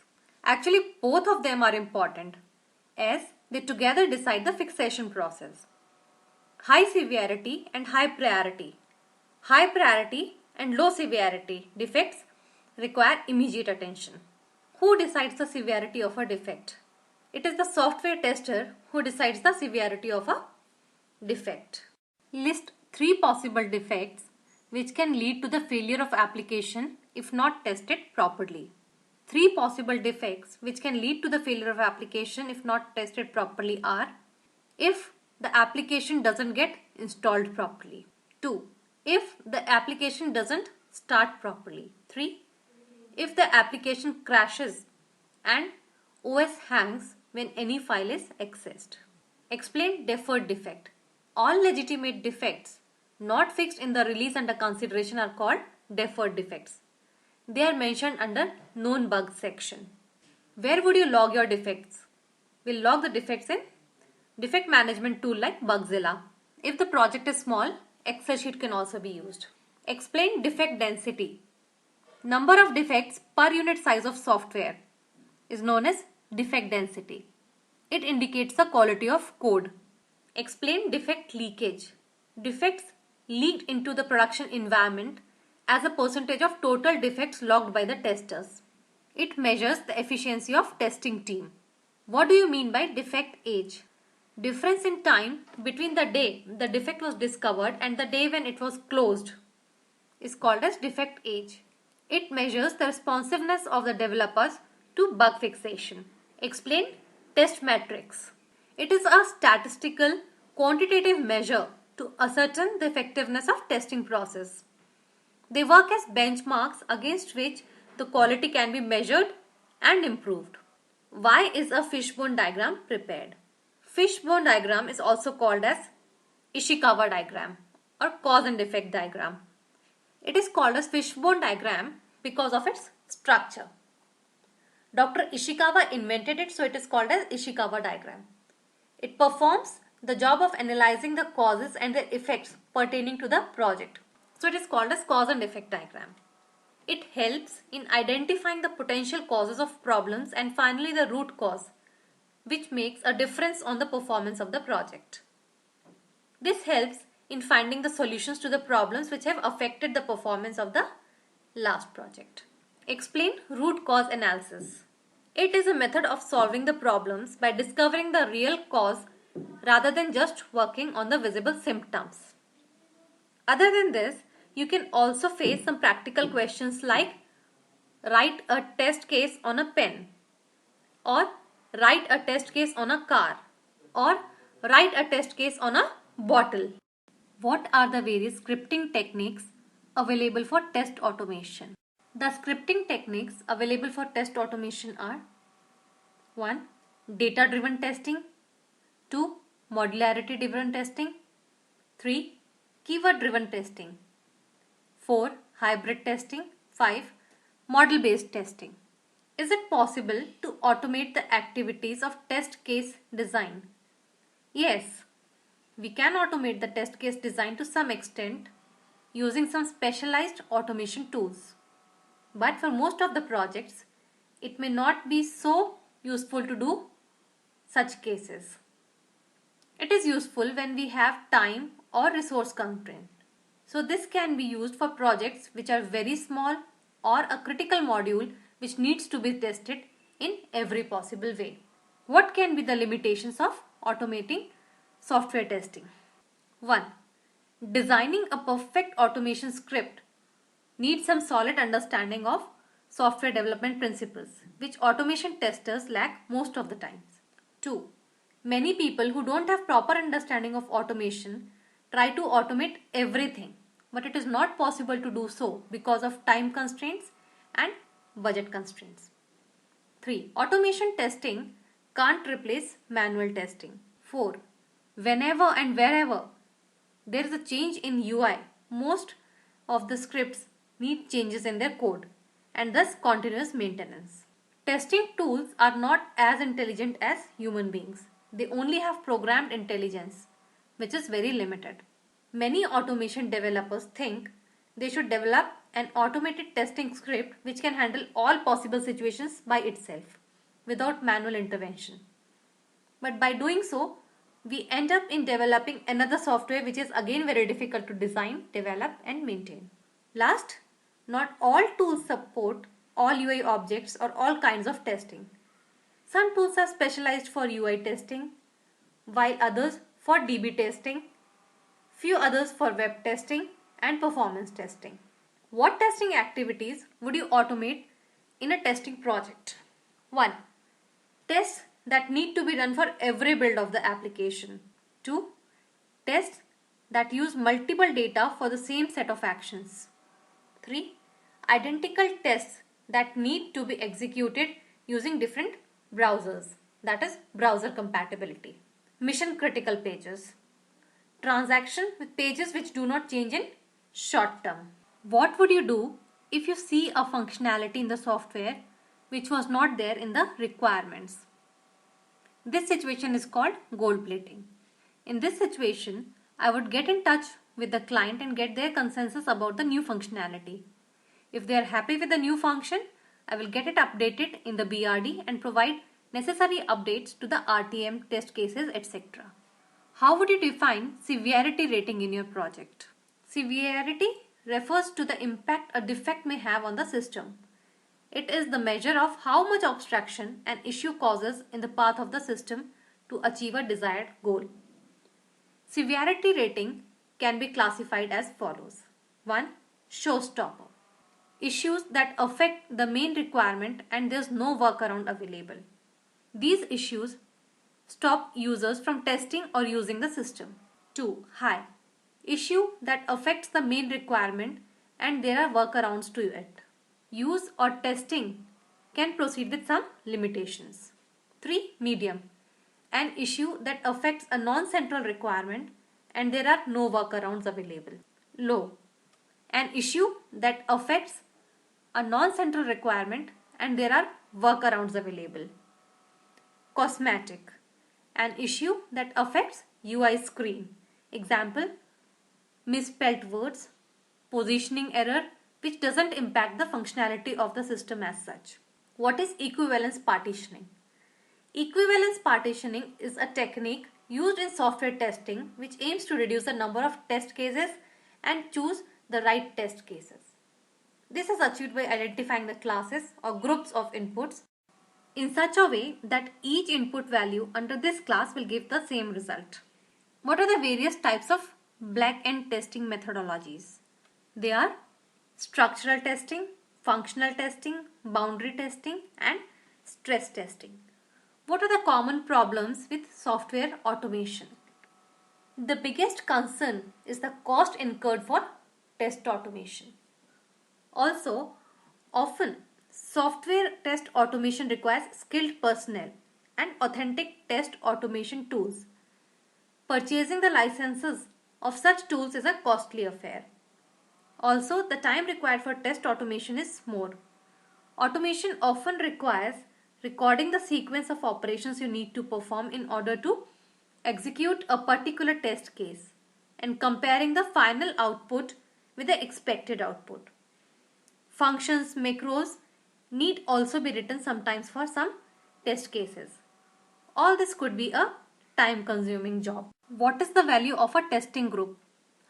Actually, both of them are important as they together decide the fixation process. High severity and high priority. High priority and low severity defects require immediate attention. Who decides the severity of a defect? It is the software tester who decides the severity of a defect. List 3 possible defects which can lead to the failure of application if not tested properly. 3 possible defects which can lead to the failure of application if not tested properly are: if the application doesn't get installed properly. 2. If the application doesn't start properly. 3. If the application crashes and OS hangs when any file is accessed. Explain deferred defect. All legitimate defects not fixed in the release under consideration are called deferred defects. They are mentioned under known bugs section. Where would you log your defects? We'll log the defects in defect management tool like Bugzilla. If the project is small, Excel sheet can also be used. Explain defect density. Number of defects per unit size of software is known as defect density. It indicates the quality of code. Explain defect leakage. Defects leaked into the production environment as a percentage of total defects logged by the testers. It measures the efficiency of testing team. What do you mean by defect age? Difference in time between the day the defect was discovered and the day when it was closed is called as defect age. It measures the responsiveness of the developers to bug fixation. Explain test matrix. It is a statistical quantitative measure to ascertain the effectiveness of testing process. They work as benchmarks against which the quality can be measured and improved. Why is a fishbone diagram prepared? Fishbone diagram is also called as Ishikawa diagram or cause and effect diagram. It is called as fishbone diagram because of its structure. Dr. Ishikawa invented it, so it is called as Ishikawa diagram. It performs the job of analyzing the causes and their effects pertaining to the project. So it is called as cause and effect diagram. It helps in identifying the potential causes of problems and finally the root cause, which makes a difference on the performance of the project. This helps in finding the solutions to the problems which have affected the performance of the last project. Explain root cause analysis. It is a method of solving the problems by discovering the real cause rather than just working on the visible symptoms. Other than this, you can also face some practical questions like write a test case on a pen, or write a test case on a car, or write a test case on a bottle. What are the various scripting techniques available for test automation? The scripting techniques available for test automation are 1. Data-driven testing, 2. Modularity-driven testing, 3. Keyword-driven testing, 4. Hybrid testing, 5. Model-based testing. Is it possible to automate the activities of test case design? Yes, we can automate the test case design to some extent using some specialized automation tools. But for most of the projects, it may not be so useful to do such cases. It is useful when we have time or resource constraint. So this can be used for projects which are very small or a critical module which needs to be tested in every possible way. What can be the limitations of automating software testing? 1. Designing a perfect automation script needs some solid understanding of software development principles, which automation testers lack most of the times. 2. Many people who don't have proper understanding of automation try to automate everything, but it is not possible to do so because of time constraints and budget constraints. 3. Automation testing can't replace manual testing. 4. Whenever and wherever there is a change in UI, most of the scripts need changes in their code and thus continuous maintenance. Testing tools are not as intelligent as human beings. They only have programmed intelligence, which is very limited. Many automation developers think they should develop an automated testing script which can handle all possible situations by itself without manual intervention. But by doing so, we end up in developing another software which is again very difficult to design, develop and maintain. Last, not all tools support all UI objects or all kinds of testing. Some tools are specialized for UI testing, while others for DB testing, few others for web testing and performance testing. What testing activities would you automate in a testing project? 1. Tests that need to be done for every build of the application. 2. Tests that use multiple data for the same set of actions. 3. Identical tests that need to be executed using different browsers, that is browser compatibility. Mission critical pages. Transaction with pages which do not change in short term. What would you do if you see a functionality in the software which was not there in the requirements? This situation is called gold plating. In this situation, I would get in touch with the client and get their consensus about the new functionality. If they are happy with the new function, I will get it updated in the BRD and provide necessary updates to the RTM test cases, etc. How would you define severity rating in your project? Severity refers to the impact a defect may have on the system. It is the measure of how much obstruction an issue causes in the path of the system to achieve a desired goal. Severity rating can be classified as follows. 1. Showstopper. Issues that affect the main requirement and there's no workaround available. These issues stop users from testing or using the system. 2. High. Issue that affects the main requirement and there are workarounds to it. Use or testing can proceed with some limitations. 3. Medium. An issue that affects a non-central requirement and there are no workarounds available. Low. An issue that affects a non-central requirement and there are workarounds available. Cosmetic. An issue that affects UI screen. Example, misspelled words, positioning error, which doesn't impact the functionality of the system as such. What is equivalence partitioning? Equivalence partitioning is a technique used in software testing which aims to reduce the number of test cases and choose the right test cases. This is achieved by identifying the classes or groups of inputs in such a way that each input value under this class will give the same result. What are the various types of back-end testing methodologies? They are structural testing, functional testing, boundary testing, and stress testing. What are the common problems with software automation? The biggest concern is the cost incurred for test automation. Also, often software test automation requires skilled personnel and authentic test automation tools. Purchasing the licenses of such tools is a costly affair. Also, the time required for test automation is more. Automation often requires recording the sequence of operations you need to perform in order to execute a particular test case and comparing the final output with the expected output. Functions, macros need also be written sometimes for some test cases. All this could be a time-consuming job. What is the value of a testing group?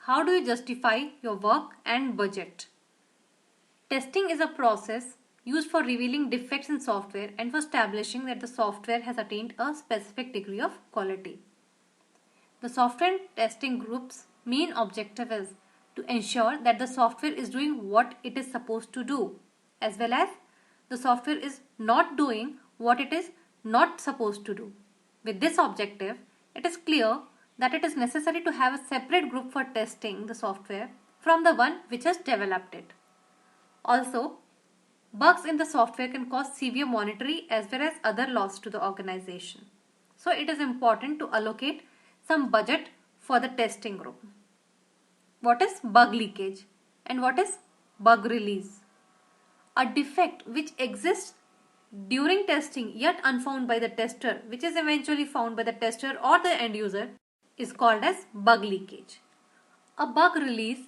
How do you justify your work and budget? Testing is a process used for revealing defects in software and for establishing that the software has attained a specific degree of quality. The software testing group's main objective is to ensure that the software is doing what it is supposed to do, as well as the software is not doing what it is not supposed to do. With this objective, it is clear that it is necessary to have a separate group for testing the software from the one which has developed it. Also, bugs in the software can cause severe monetary as well as other loss to the organization. So it is important to allocate some budget for the testing group. What is bug leakage and what is bug release? A defect which exists during testing yet unfound by the tester, which is eventually found by the tester or the end user, is called as bug leakage. A bug release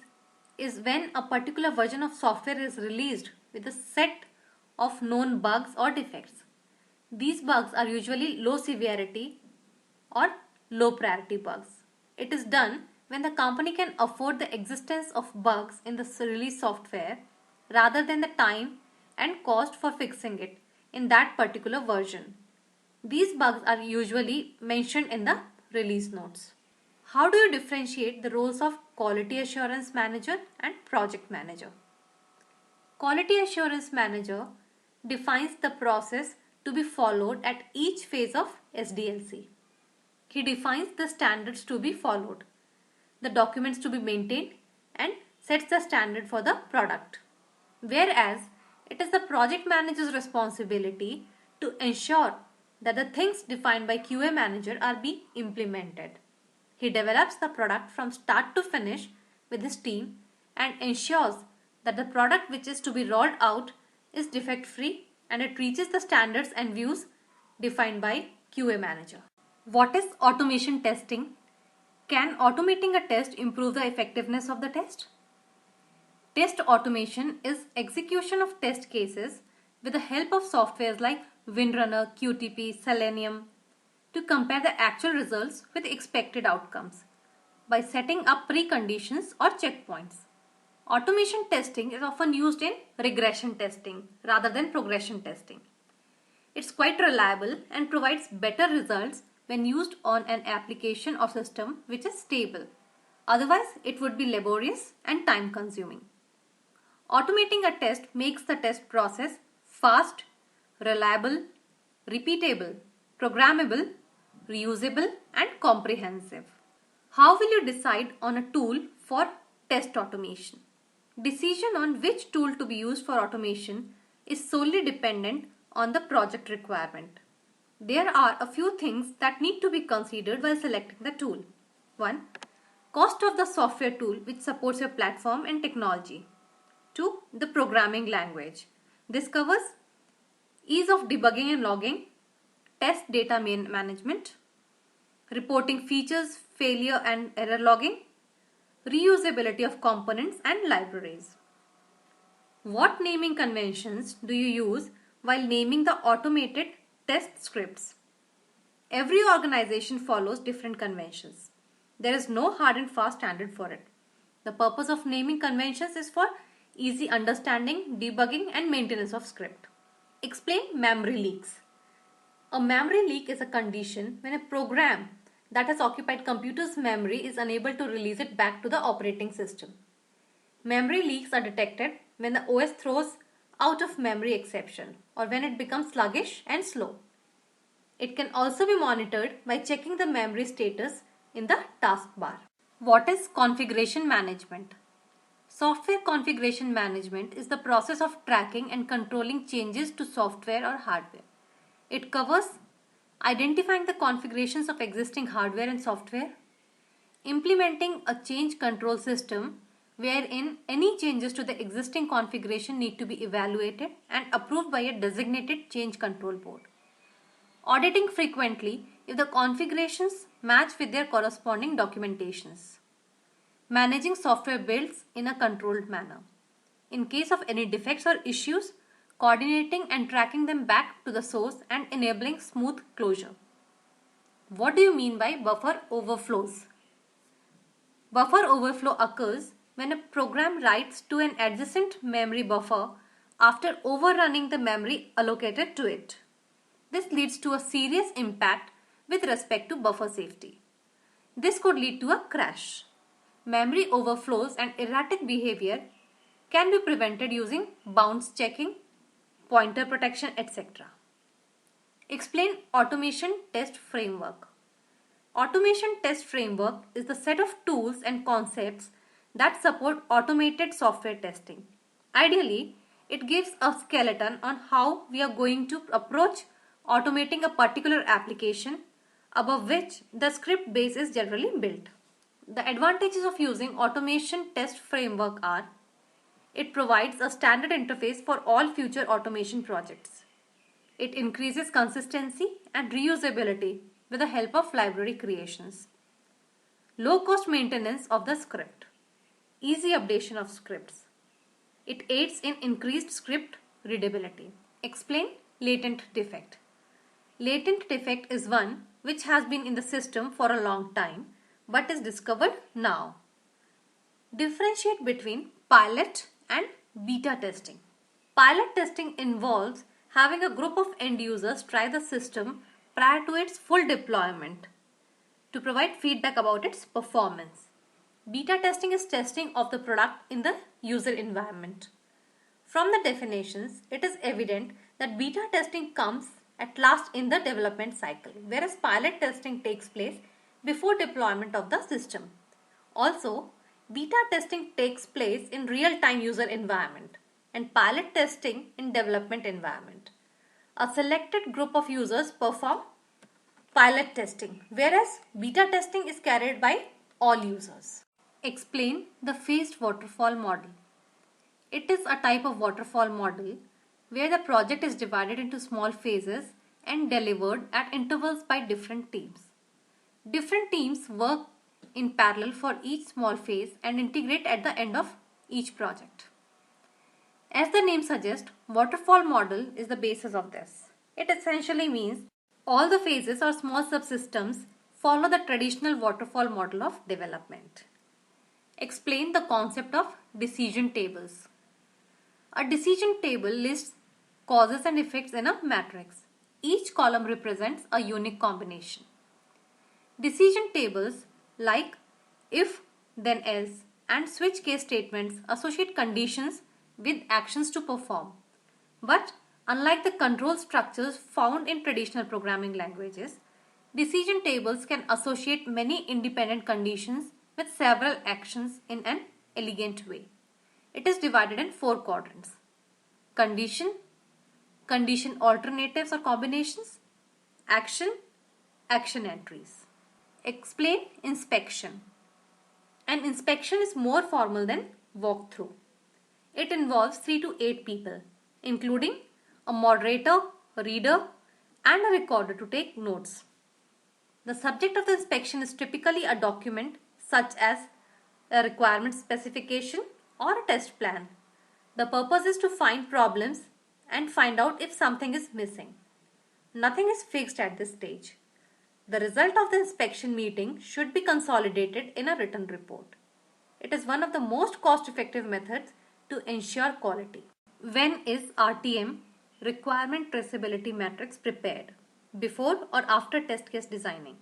is when a particular version of software is released with a set of known bugs or defects. These bugs are usually low severity or low priority bugs. It is done when the company can afford the existence of bugs in the release software rather than the time and cost for fixing it in that particular version. These bugs are usually mentioned in the release notes. How do you differentiate the roles of quality assurance manager and project manager? Quality assurance manager defines the process to be followed at each phase of SDLC. He defines the standards to be followed, the documents to be maintained, and sets the standard for the product. Whereas it is the project manager's responsibility to ensure that the things defined by QA manager are being implemented. He develops the product from start to finish with his team and ensures that the product which is to be rolled out is defect free and it reaches the standards and views defined by QA manager. What is automation testing? Can automating a test improve the effectiveness of the test? Test automation is execution of test cases with the help of softwares like Windrunner, QTP, Selenium to compare the actual results with expected outcomes by setting up preconditions or checkpoints. Automation testing is often used in regression testing rather than progression testing. It's quite reliable and provides better results when used on an application or system which is stable. Otherwise, it would be laborious and time consuming. Automating a test makes the test process fast, reliable, repeatable, programmable, reusable, and comprehensive. How will you decide on a tool for test automation? Decision on which tool to be used for automation is solely dependent on the project requirement. There are a few things that need to be considered while selecting the tool. 1. Cost of the software tool which supports your platform and technology. 2. The programming language. This covers ease of debugging and logging, test data management, reporting features, failure and error logging, reusability of components and libraries. What naming conventions do you use while naming the automated test scripts? Every organization follows different conventions. There is no hard and fast standard for it. The purpose of naming conventions is for easy understanding, debugging and maintenance of script. Explain memory leaks. A memory leak is a condition when a program that has occupied computer's memory is unable to release it back to the operating system. Memory leaks are detected when the OS throws out of memory exception or when it becomes sluggish and slow. It can also be monitored by checking the memory status in the taskbar. What is configuration management? Software configuration management is the process of tracking and controlling changes to software or hardware. It covers identifying the configurations of existing hardware and software, implementing a change control system wherein any changes to the existing configuration need to be evaluated and approved by a designated change control board, auditing frequently if the configurations match with their corresponding documentations, managing software builds in a controlled manner. In case of any defects or issues, coordinating and tracking them back to the source and enabling smooth closure. What do you mean by buffer overflows? Buffer overflow occurs when a program writes to an adjacent memory buffer after overrunning the memory allocated to it. This leads to a serious impact with respect to buffer safety. This could lead to a crash. Memory overflows and erratic behavior can be prevented using bounce checking, pointer protection, etc. Explain automation test framework. Automation test framework is the set of tools and concepts that support automated software testing. Ideally, it gives a skeleton on how we are going to approach automating a particular application above which the script base is generally built. The advantages of using automation test framework are: it provides a standard interface for all future automation projects. It increases consistency and reusability with the help of library creations. Low cost maintenance of the script. Easy updation of scripts. It aids in increased script readability. Explain latent defect. Latent defect is one which has been in the system for a long time but is discovered now. Differentiate between pilot and beta testing. Pilot testing involves having a group of end users try the system prior to its full deployment to provide feedback about its performance. Beta testing is testing of the product in the user environment. From the definitions, it is evident that beta testing comes at last in the development cycle, whereas pilot testing takes place before deployment of the system. Also, beta testing takes place in real-time user environment and pilot testing in development environment. A selected group of users perform pilot testing, whereas beta testing is carried by all users. Explain the phased waterfall model. It is a type of waterfall model where the project is divided into small phases and delivered at intervals by different teams. Different teams work in parallel for each small phase and integrate at the end of each project. As the name suggests, waterfall model is the basis of this. It essentially means all the phases or small subsystems follow the traditional waterfall model of development. Explain the concept of decision tables. A decision table lists causes and effects in a matrix. Each column represents a unique combination. Decision tables like if, then else, and switch case statements associate conditions with actions to perform. But unlike the control structures found in traditional programming languages, decision tables can associate many independent conditions with several actions in an elegant way. It is divided in 4 quadrants: condition, condition alternatives or combinations, action, action entries. Explain inspection. An inspection is more formal than walkthrough. It involves 3 to 8 people, including a moderator, a reader, and a recorder to take notes. The subject of the inspection is typically a document such as a requirement specification or a test plan. The purpose is to find problems and find out if something is missing. Nothing is fixed at this stage. The result of the inspection meeting should be consolidated in a written report. It is one of the most cost-effective methods to ensure quality. When is RTM, requirement traceability matrix, prepared? Before or after test case designing?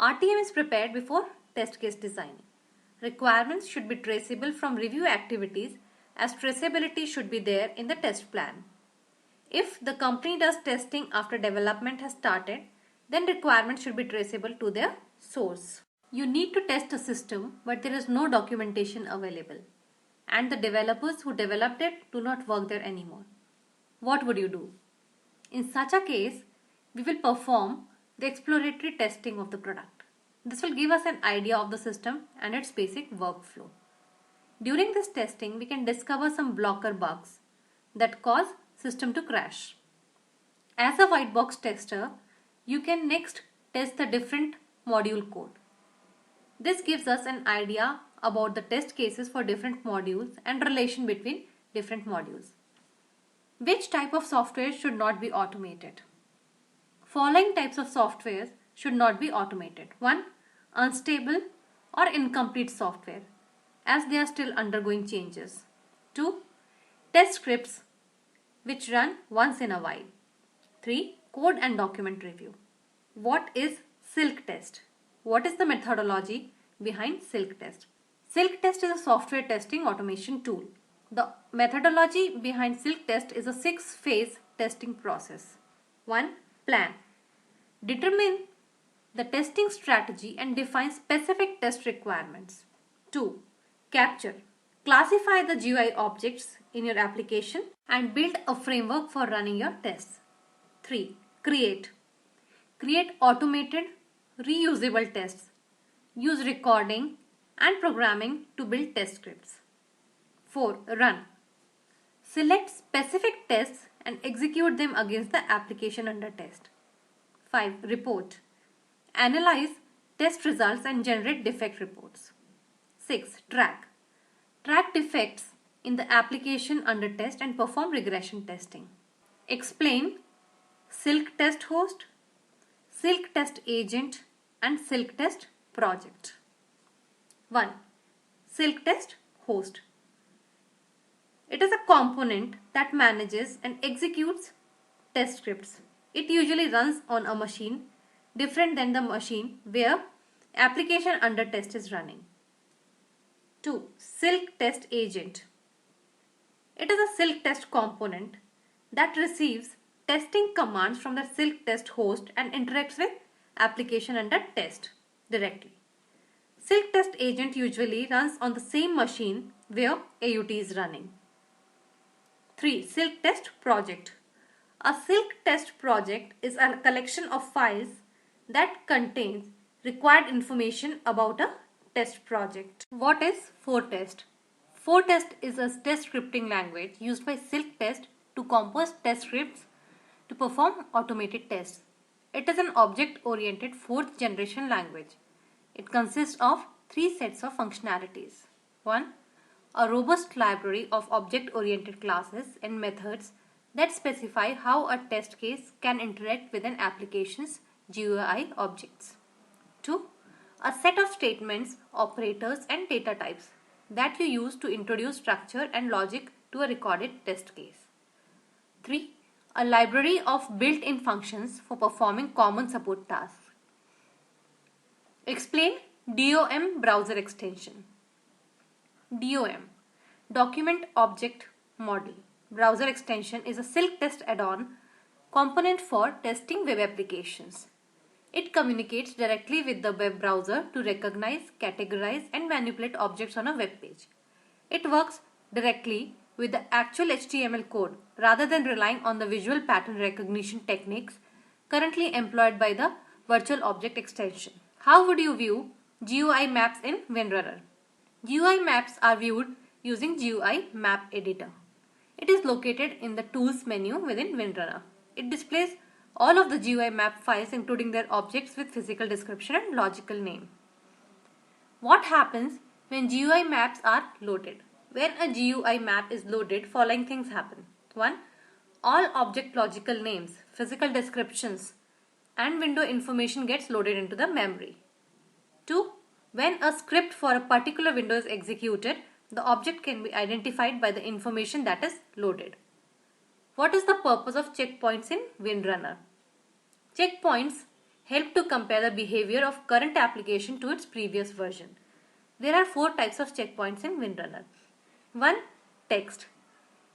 RTM is prepared before test case designing. Requirements should be traceable from review activities, as traceability should be there in the test plan. If the company does testing after development has started, then requirements should be traceable to their source. You need to test a system, but there is no documentation available, and the developers who developed it do not work there anymore. What would you do? In such a case, we will perform the exploratory testing of the product. This will give us an idea of the system and its basic workflow. During this testing, we can discover some blocker bugs that cause system to crash. As a white box tester, you can next test the different module code. This gives us an idea about the test cases for different modules and relation between different modules. Which type of software should not be automated? Following types of software should not be automated. 1. Unstable or incomplete software, as they are still undergoing changes. 2. Test scripts which run once in a while. 3. Code and document review. What is Silk test? What is the methodology behind Silk test? Silk test is a software testing automation tool. The methodology behind Silk test is a 6-phase testing process. 1. Plan. Determine the testing strategy and define specific test requirements. 2. Capture. Classify the GUI objects in your application and build a framework for running your tests. 3. Create. Create automated, reusable tests. Use recording and programming to build test scripts. 4. Run. Select specific tests and execute them against the application under test. 5. Report. Analyze test results and generate defect reports. 6. Track. Track defects in the application under test and perform regression testing. Explain Silk test host, Silk test agent, and Silk test project. 1. Silk test host. It is a component that manages and executes test scripts. It usually runs on a machine different than the machine where application under test is running. 2. Silk test agent. It is a Silk test component that receives testing commands from the Silk test host and interacts with application under test directly. Silk test agent usually runs on the same machine where AUT is running. 3. Silk test project. A Silk test project is a collection of files that contains required information about a test project. What is ForeTest? ForeTest is a test scripting language used by Silk test to compose test scripts to perform automated tests. It is an object-oriented 4th generation language. It consists of 3 sets of functionalities. 1. A robust library of object-oriented classes and methods that specify how a test case can interact with an application's GUI objects. 2. A set of statements, operators, and data types that you use to introduce structure and logic to a recorded test case. 3. A library of built-in functions for performing common support tasks. Explain DOM browser extension. DOM, Document Object Model browser extension, is a Silk test add-on component for testing web applications. It communicates directly with the web browser to recognize, categorize, and manipulate objects on a web page. It works directly with the actual HTML code rather than relying on the visual pattern recognition techniques currently employed by the virtual object extension. How would you view GUI maps in WinRunner? GUI maps are viewed using GUI map editor. It is located in the Tools menu within WinRunner. It displays all of the GUI map files including their objects with physical description and logical name. What happens when GUI maps are loaded? When a GUI map is loaded, following things happen. 1. All object logical names, physical descriptions, and window information gets loaded into the memory. 2. When a script for a particular window is executed, the object can be identified by the information that is loaded. What is the purpose of checkpoints in WinRunner? Checkpoints help to compare the behavior of current application to its previous version. There are 4 types of checkpoints in WinRunner. 1. Text.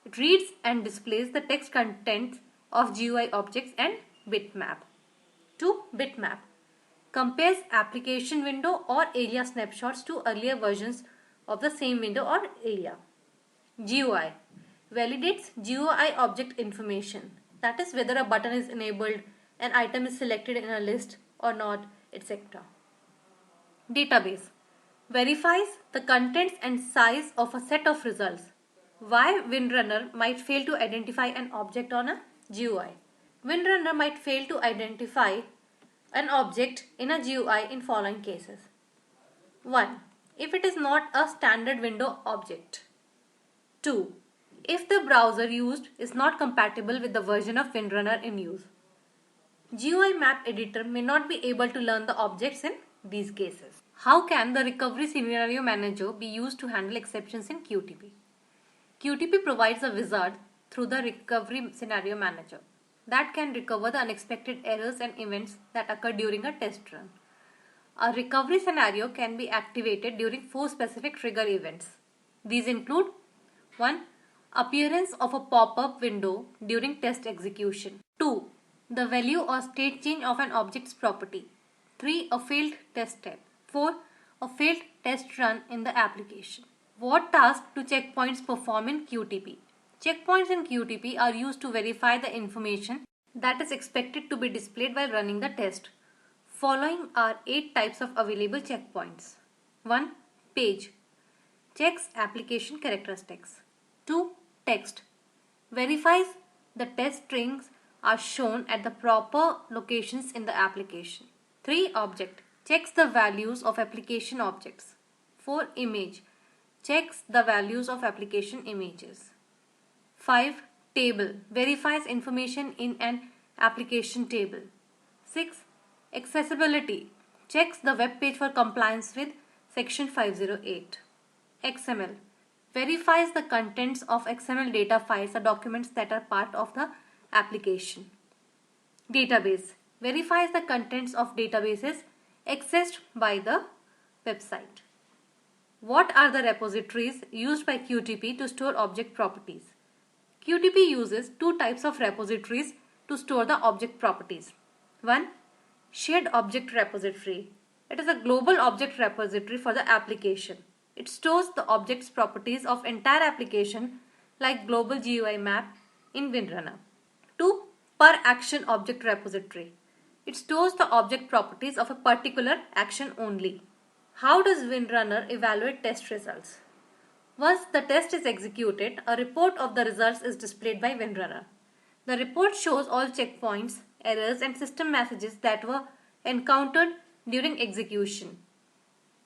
It reads and displays the text contents of GUI objects and bitmap. 2. Bitmap. Compares application window or area snapshots to earlier versions of the same window or area. GUI. Validates GUI object information, that is whether a button is enabled, an item is selected in a list or not, etc. Database. Verifies the contents and size of a set of results. Why WinRunner might fail to identify an object on a GUI? WinRunner might fail to identify an object in a GUI in following cases. 1. If it is not a standard window object. 2. If the browser used is not compatible with the version of WinRunner in use. GUI map editor may not be able to learn the objects in these cases. How can the recovery scenario manager be used to handle exceptions in QTP? QTP provides a wizard through the recovery scenario manager that can recover the unexpected errors and events that occur during a test run. A recovery scenario can be activated during 4 specific trigger events. These include 1. Appearance of a pop-up window during test execution. 2. The value or state change of an object's property. 3. A failed test step. 4. A failed test run in the application. What tasks do checkpoints perform in QTP? Checkpoints in QTP are used to verify the information that is expected to be displayed while running the test. Following are 8 types of available checkpoints. 1. Page. Checks application characteristics. 2. Text. Verifies the test strings are shown at the proper locations in the application. 3. Object. Checks the values of application objects. 4. Image. Checks the values of application images. 5. Table. Verifies information in an application table. 6. Accessibility. Checks the web page for compliance with Section 508. XML. Verifies the contents of XML data files or documents that are part of the application. Database. Verifies the contents of databases accessed by the website. What are the repositories used by QTP to store object properties? QTP uses 2 types of repositories to store the object properties. 1. Shared Object Repository. It is a global object repository for the application. It stores the object's properties of entire application like global GUI map in WinRunner. 2. Per Action Object Repository. It stores the object properties of a particular action only. How does WinRunner evaluate test results? Once the test is executed, a report of the results is displayed by WinRunner. The report shows all checkpoints, errors, and system messages that were encountered during execution.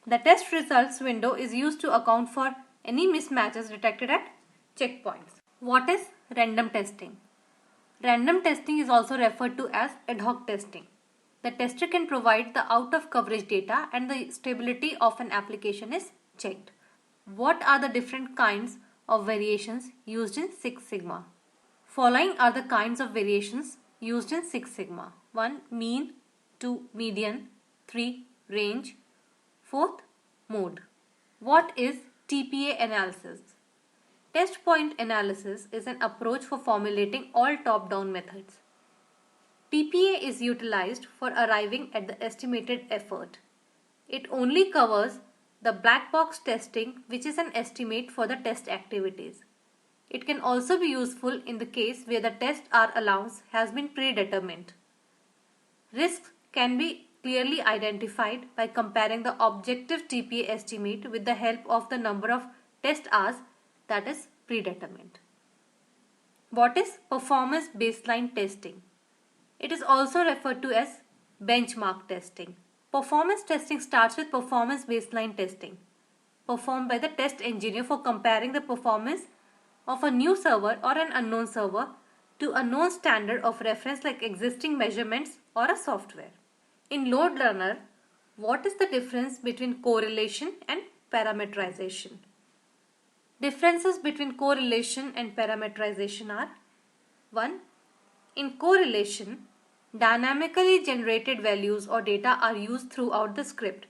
The test results window is used to account for any mismatches detected at checkpoints. What is random testing? Random testing is also referred to as adhoc testing. The tester can provide the out-of-coverage data and the stability of an application is checked. What are the different kinds of variations used in Six Sigma? Following are the kinds of variations used in Six Sigma. 1. Mean. 2. Median. 3. range. Fourth, mode. What is TPA analysis? Test point analysis is an approach for formulating all top-down methods. TPA is utilized for arriving at the estimated effort. It only covers the black box testing, which is an estimate for the test activities. It can also be useful in the case where the test R allowance has been predetermined. Risks can be clearly identified by comparing the objective TPA estimate with the help of the number of test R's that is predetermined. What is performance baseline testing? It is also referred to as benchmark testing. Performance testing starts with performance baseline testing, performed by the test engineer for comparing the performance of a new server or an unknown server to a known standard of reference like existing measurements or a software. In load runner, what is the difference between correlation and parameterization? Differences between correlation and parameterization are: 1. In correlation, dynamically generated values or data are used throughout the script,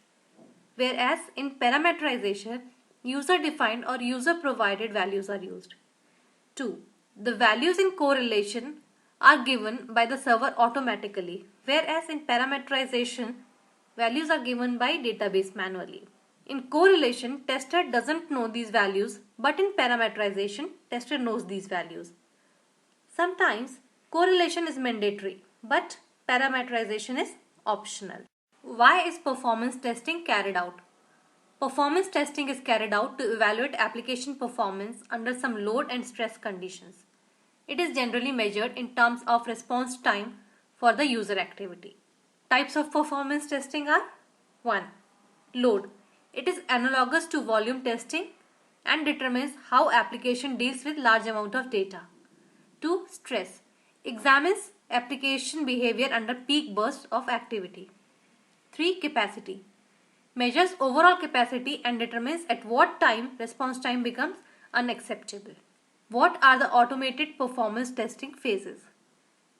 whereas in parameterization, user-defined or user-provided values are used. 2. The values in correlation are given by the server automatically, whereas in parameterization, values are given by database manually. In correlation, tester doesn't know these values, but in parameterization, tester knows these values. Sometimes correlation is mandatory, but parameterization is optional. Why is performance testing carried out? Performance testing is carried out to evaluate application performance under some load and stress conditions. It is generally measured in terms of response time for the user activity. Types of performance testing are: 1. Load. It is analogous to volume testing and determines how application deals with large amount of data. 2. Stress. Examines application behavior under peak bursts of activity. 3. Capacity. Measures overall capacity and determines at what time response time becomes unacceptable. What are the automated performance testing phases?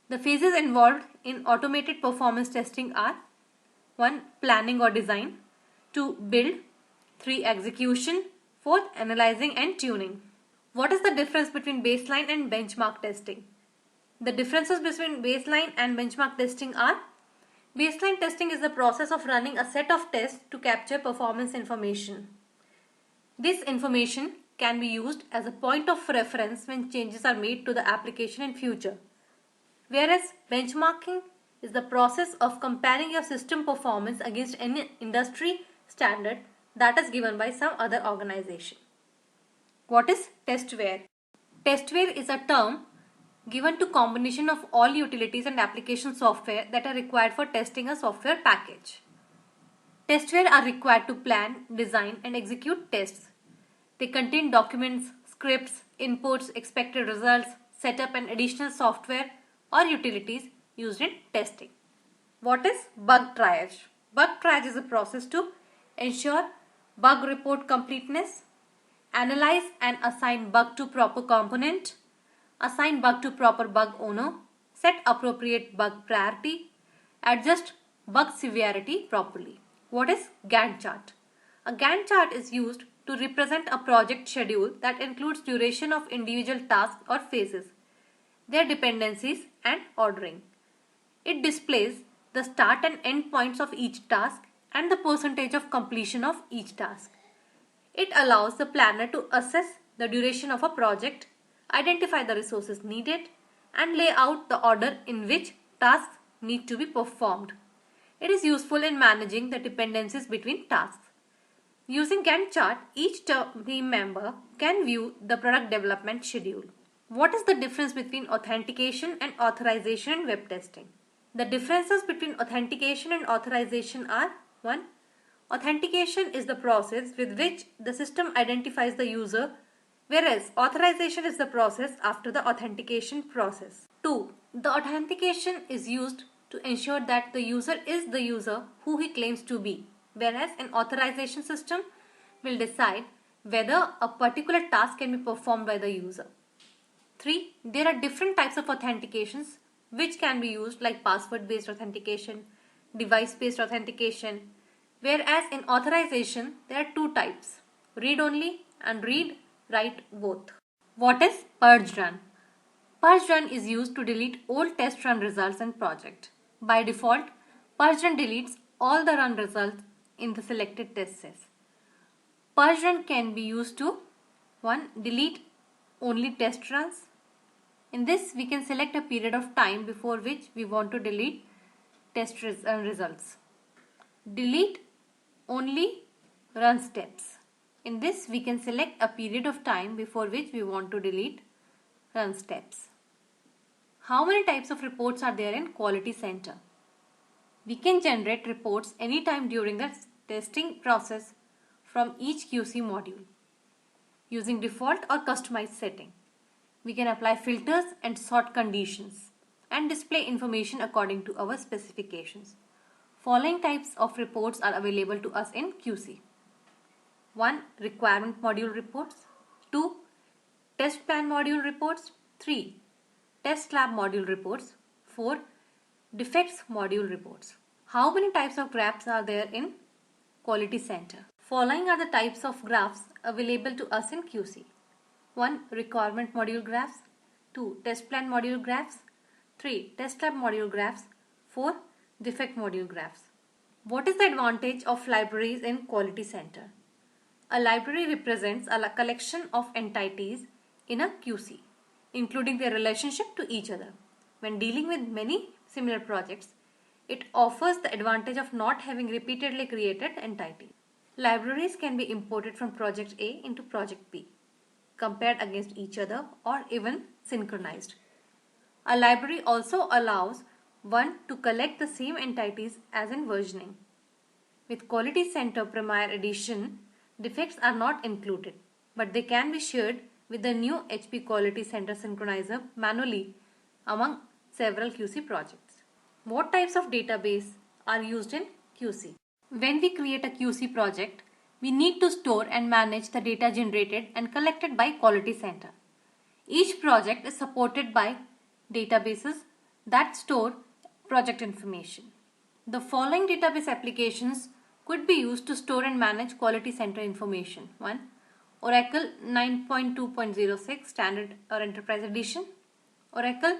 The phases involved in automated performance testing are: 1. Planning or design. 2. Build. 3. Execution. 4. Analyzing and tuning. What is the difference between baseline and benchmark testing? The differences between baseline and benchmark testing are: baseline testing is the process of running a set of tests to capture performance information. This information can be used as a point of reference when changes are made to the application in future. Whereas benchmarking is the process of comparing your system performance against any industry standard that is given by some other organization. What is testware? Testware is a term given to combination of all utilities and application software that are required for testing a software package. Testware are required to plan, design and execute tests. They contain documents, scripts, inputs, expected results, setup and additional software or utilities used in testing. What is bug triage? Bug triage is a process to ensure bug report completeness, analyze and assign bug to proper component, assign bug to proper bug owner, set appropriate bug priority, adjust bug severity properly. What is Gantt chart? A Gantt chart is used to represent a project schedule that includes duration of individual tasks or phases, their dependencies and ordering. It displays the start and end points of each task and the percentage of completion of each task. It allows the planner to assess the duration of a project, identify the resources needed, and lay out the order in which tasks need to be performed. It is useful in managing the dependencies between tasks. Using Gantt chart, each team member can view the product development schedule. What is the difference between authentication and authorization in web testing? The differences between authentication and authorization are: 1. Authentication is the process with which the system identifies the user, whereas authorization is the process after the authentication process. 2. The authentication is used to ensure that the user is the user who he claims to be, whereas an authorization system will decide whether a particular task can be performed by the user. 3. There are different types of authentications which can be used, like password-based authentication, device-based authentication, Whereas in authorization, there are two types, read only and read write both. What is purge run? Purge run is used to delete old test run results in project. By default, purge run deletes all the run results in the selected test sets. Purge run can be used to 1. Delete only test runs. In this, we can select a period of time before which we want to delete test results. Delete only run steps. In this, we can select a period of time before which we want to delete run steps. How many types of reports are there in Quality Center? We can generate reports anytime during the testing process from each QC module using default or customized setting. We can apply filters and sort conditions and display information according to our specifications. Following types of reports are available to us in QC. 1. Requirement module reports. 2. Test plan module reports. 3. Test lab module reports. 4. Defects module reports. How many types of graphs are there in Quality Center? Following are the types of graphs available to us in QC. 1. Requirement module graphs. 2. Test plan module graphs. 3. Test lab module graphs. 4. Defect module graphs. What is the advantage of libraries in Quality Center? A library represents a collection of entities in a QC, including their relationship to each other. When dealing with many similar projects, it offers the advantage of not having repeatedly created entities. Libraries can be imported from project A into project B, compared against each other, or even synchronized. A library also allows one to collect the same entities as in versioning. With Quality Center Premier Edition, defects are not included, but they can be shared with the new HP Quality Center Synchronizer manually among several QC projects. What types of database are used in QC? When we create a QC project, we need to store and manage the data generated and collected by Quality Center. Each project is supported by databases that store project information. The following database applications could be used to store and manage Quality Center information. 1. Oracle 9.2.06 Standard or Enterprise Edition. Oracle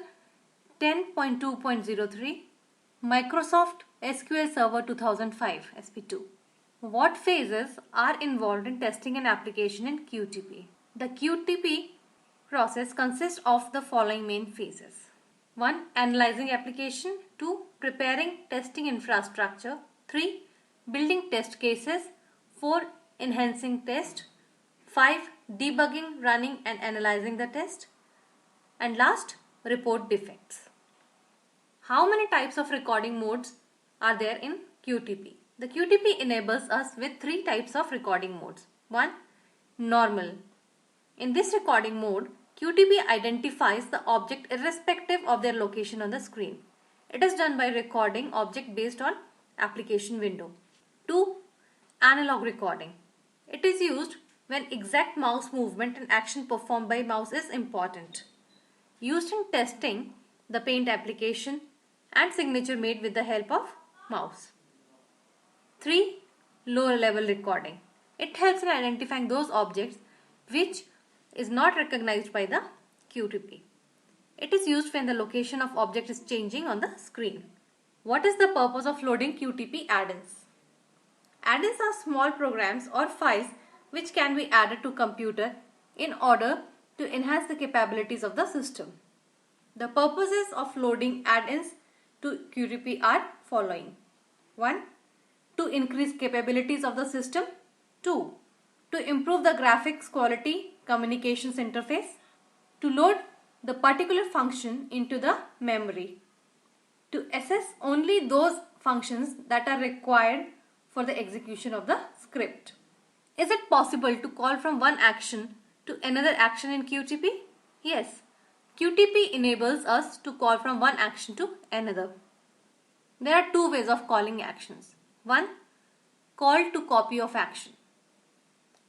10.2.03. Microsoft SQL Server 2005 SP2. What phases are involved in testing an application in QTP? The QTP process consists of the following main phases. 1. Analyzing application. 2. Preparing testing infrastructure. 3. Building test cases. 4. Enhancing test. 5. Debugging, running and analyzing the test. And last, report defects. How many types of recording modes are there in QTP? The QTP enables us with 3 types of recording modes. 1. Normal. In this recording mode, QTP identifies the object irrespective of their location on the screen. It is done by recording object based on application window. 2. Analog recording. It is used when exact mouse movement and action performed by mouse is important. Used in testing the paint application and signature made with the help of mouse. 3. Lower level recording. It helps in identifying those objects which is not recognized by the QTP. It is used when the location of object is changing on the screen. What is the purpose of loading QTP add-ins? Add-ins are small programs or files which can be added to computer in order to enhance the capabilities of the system. The purposes of loading add-ins to QTP are following. 1. To increase capabilities of the system. 2. To improve the graphics quality communications interface. To load the particular function into the memory. To assess only those functions that are required for the execution of the script. Is it possible to call from one action to another action in QTP? Yes. QTP enables us to call from one action to another. There are 2 ways of calling actions. 1. Call to copy of action.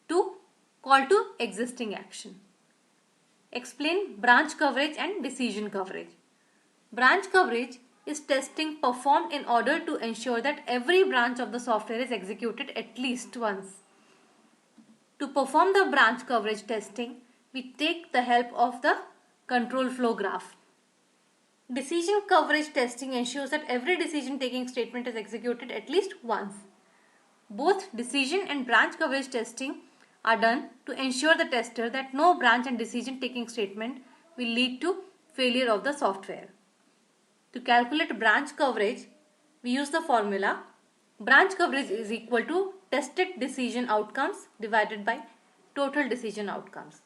2. Call to existing action. Explain branch coverage and decision coverage. Branch coverage is testing performed in order to ensure that every branch of the software is executed at least once. To perform the branch coverage testing, we take the help of the control flow graph. Decision coverage testing ensures that every decision taking statement is executed at least once. Both decision and branch coverage testing are done to ensure the tester that no branch and decision taking statement will lead to failure of the software. To calculate branch coverage, we use the formula branch coverage is equal to tested decision outcomes divided by total decision outcomes.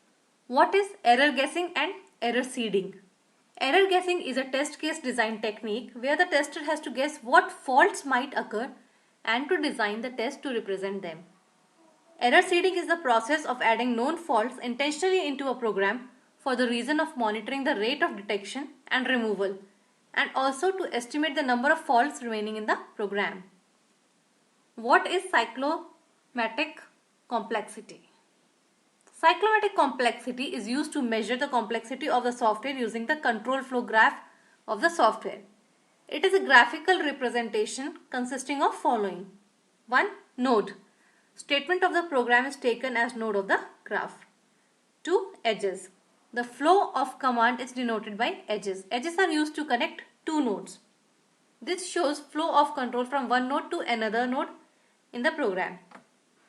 What is error guessing and error seeding? Error guessing is a test case design technique where the tester has to guess what faults might occur and to design the test to represent them. Error seeding is the process of adding known faults intentionally into a program for the reason of monitoring the rate of detection and removal, and also to estimate the number of faults remaining in the program. What is cyclomatic complexity? Cyclomatic complexity is used to measure the complexity of the software using the control flow graph of the software. It is a graphical representation consisting of following. 1. Node. Statement of the program is taken as node of the graph. 2. Edges. The flow of command is denoted by edges. Edges are used to connect two nodes. This shows flow of control from one node to another node in the program.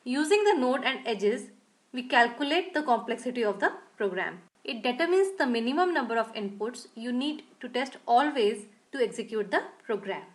Using the node and edges, we calculate the complexity of the program. It determines the minimum number of inputs you need to test always to execute the program.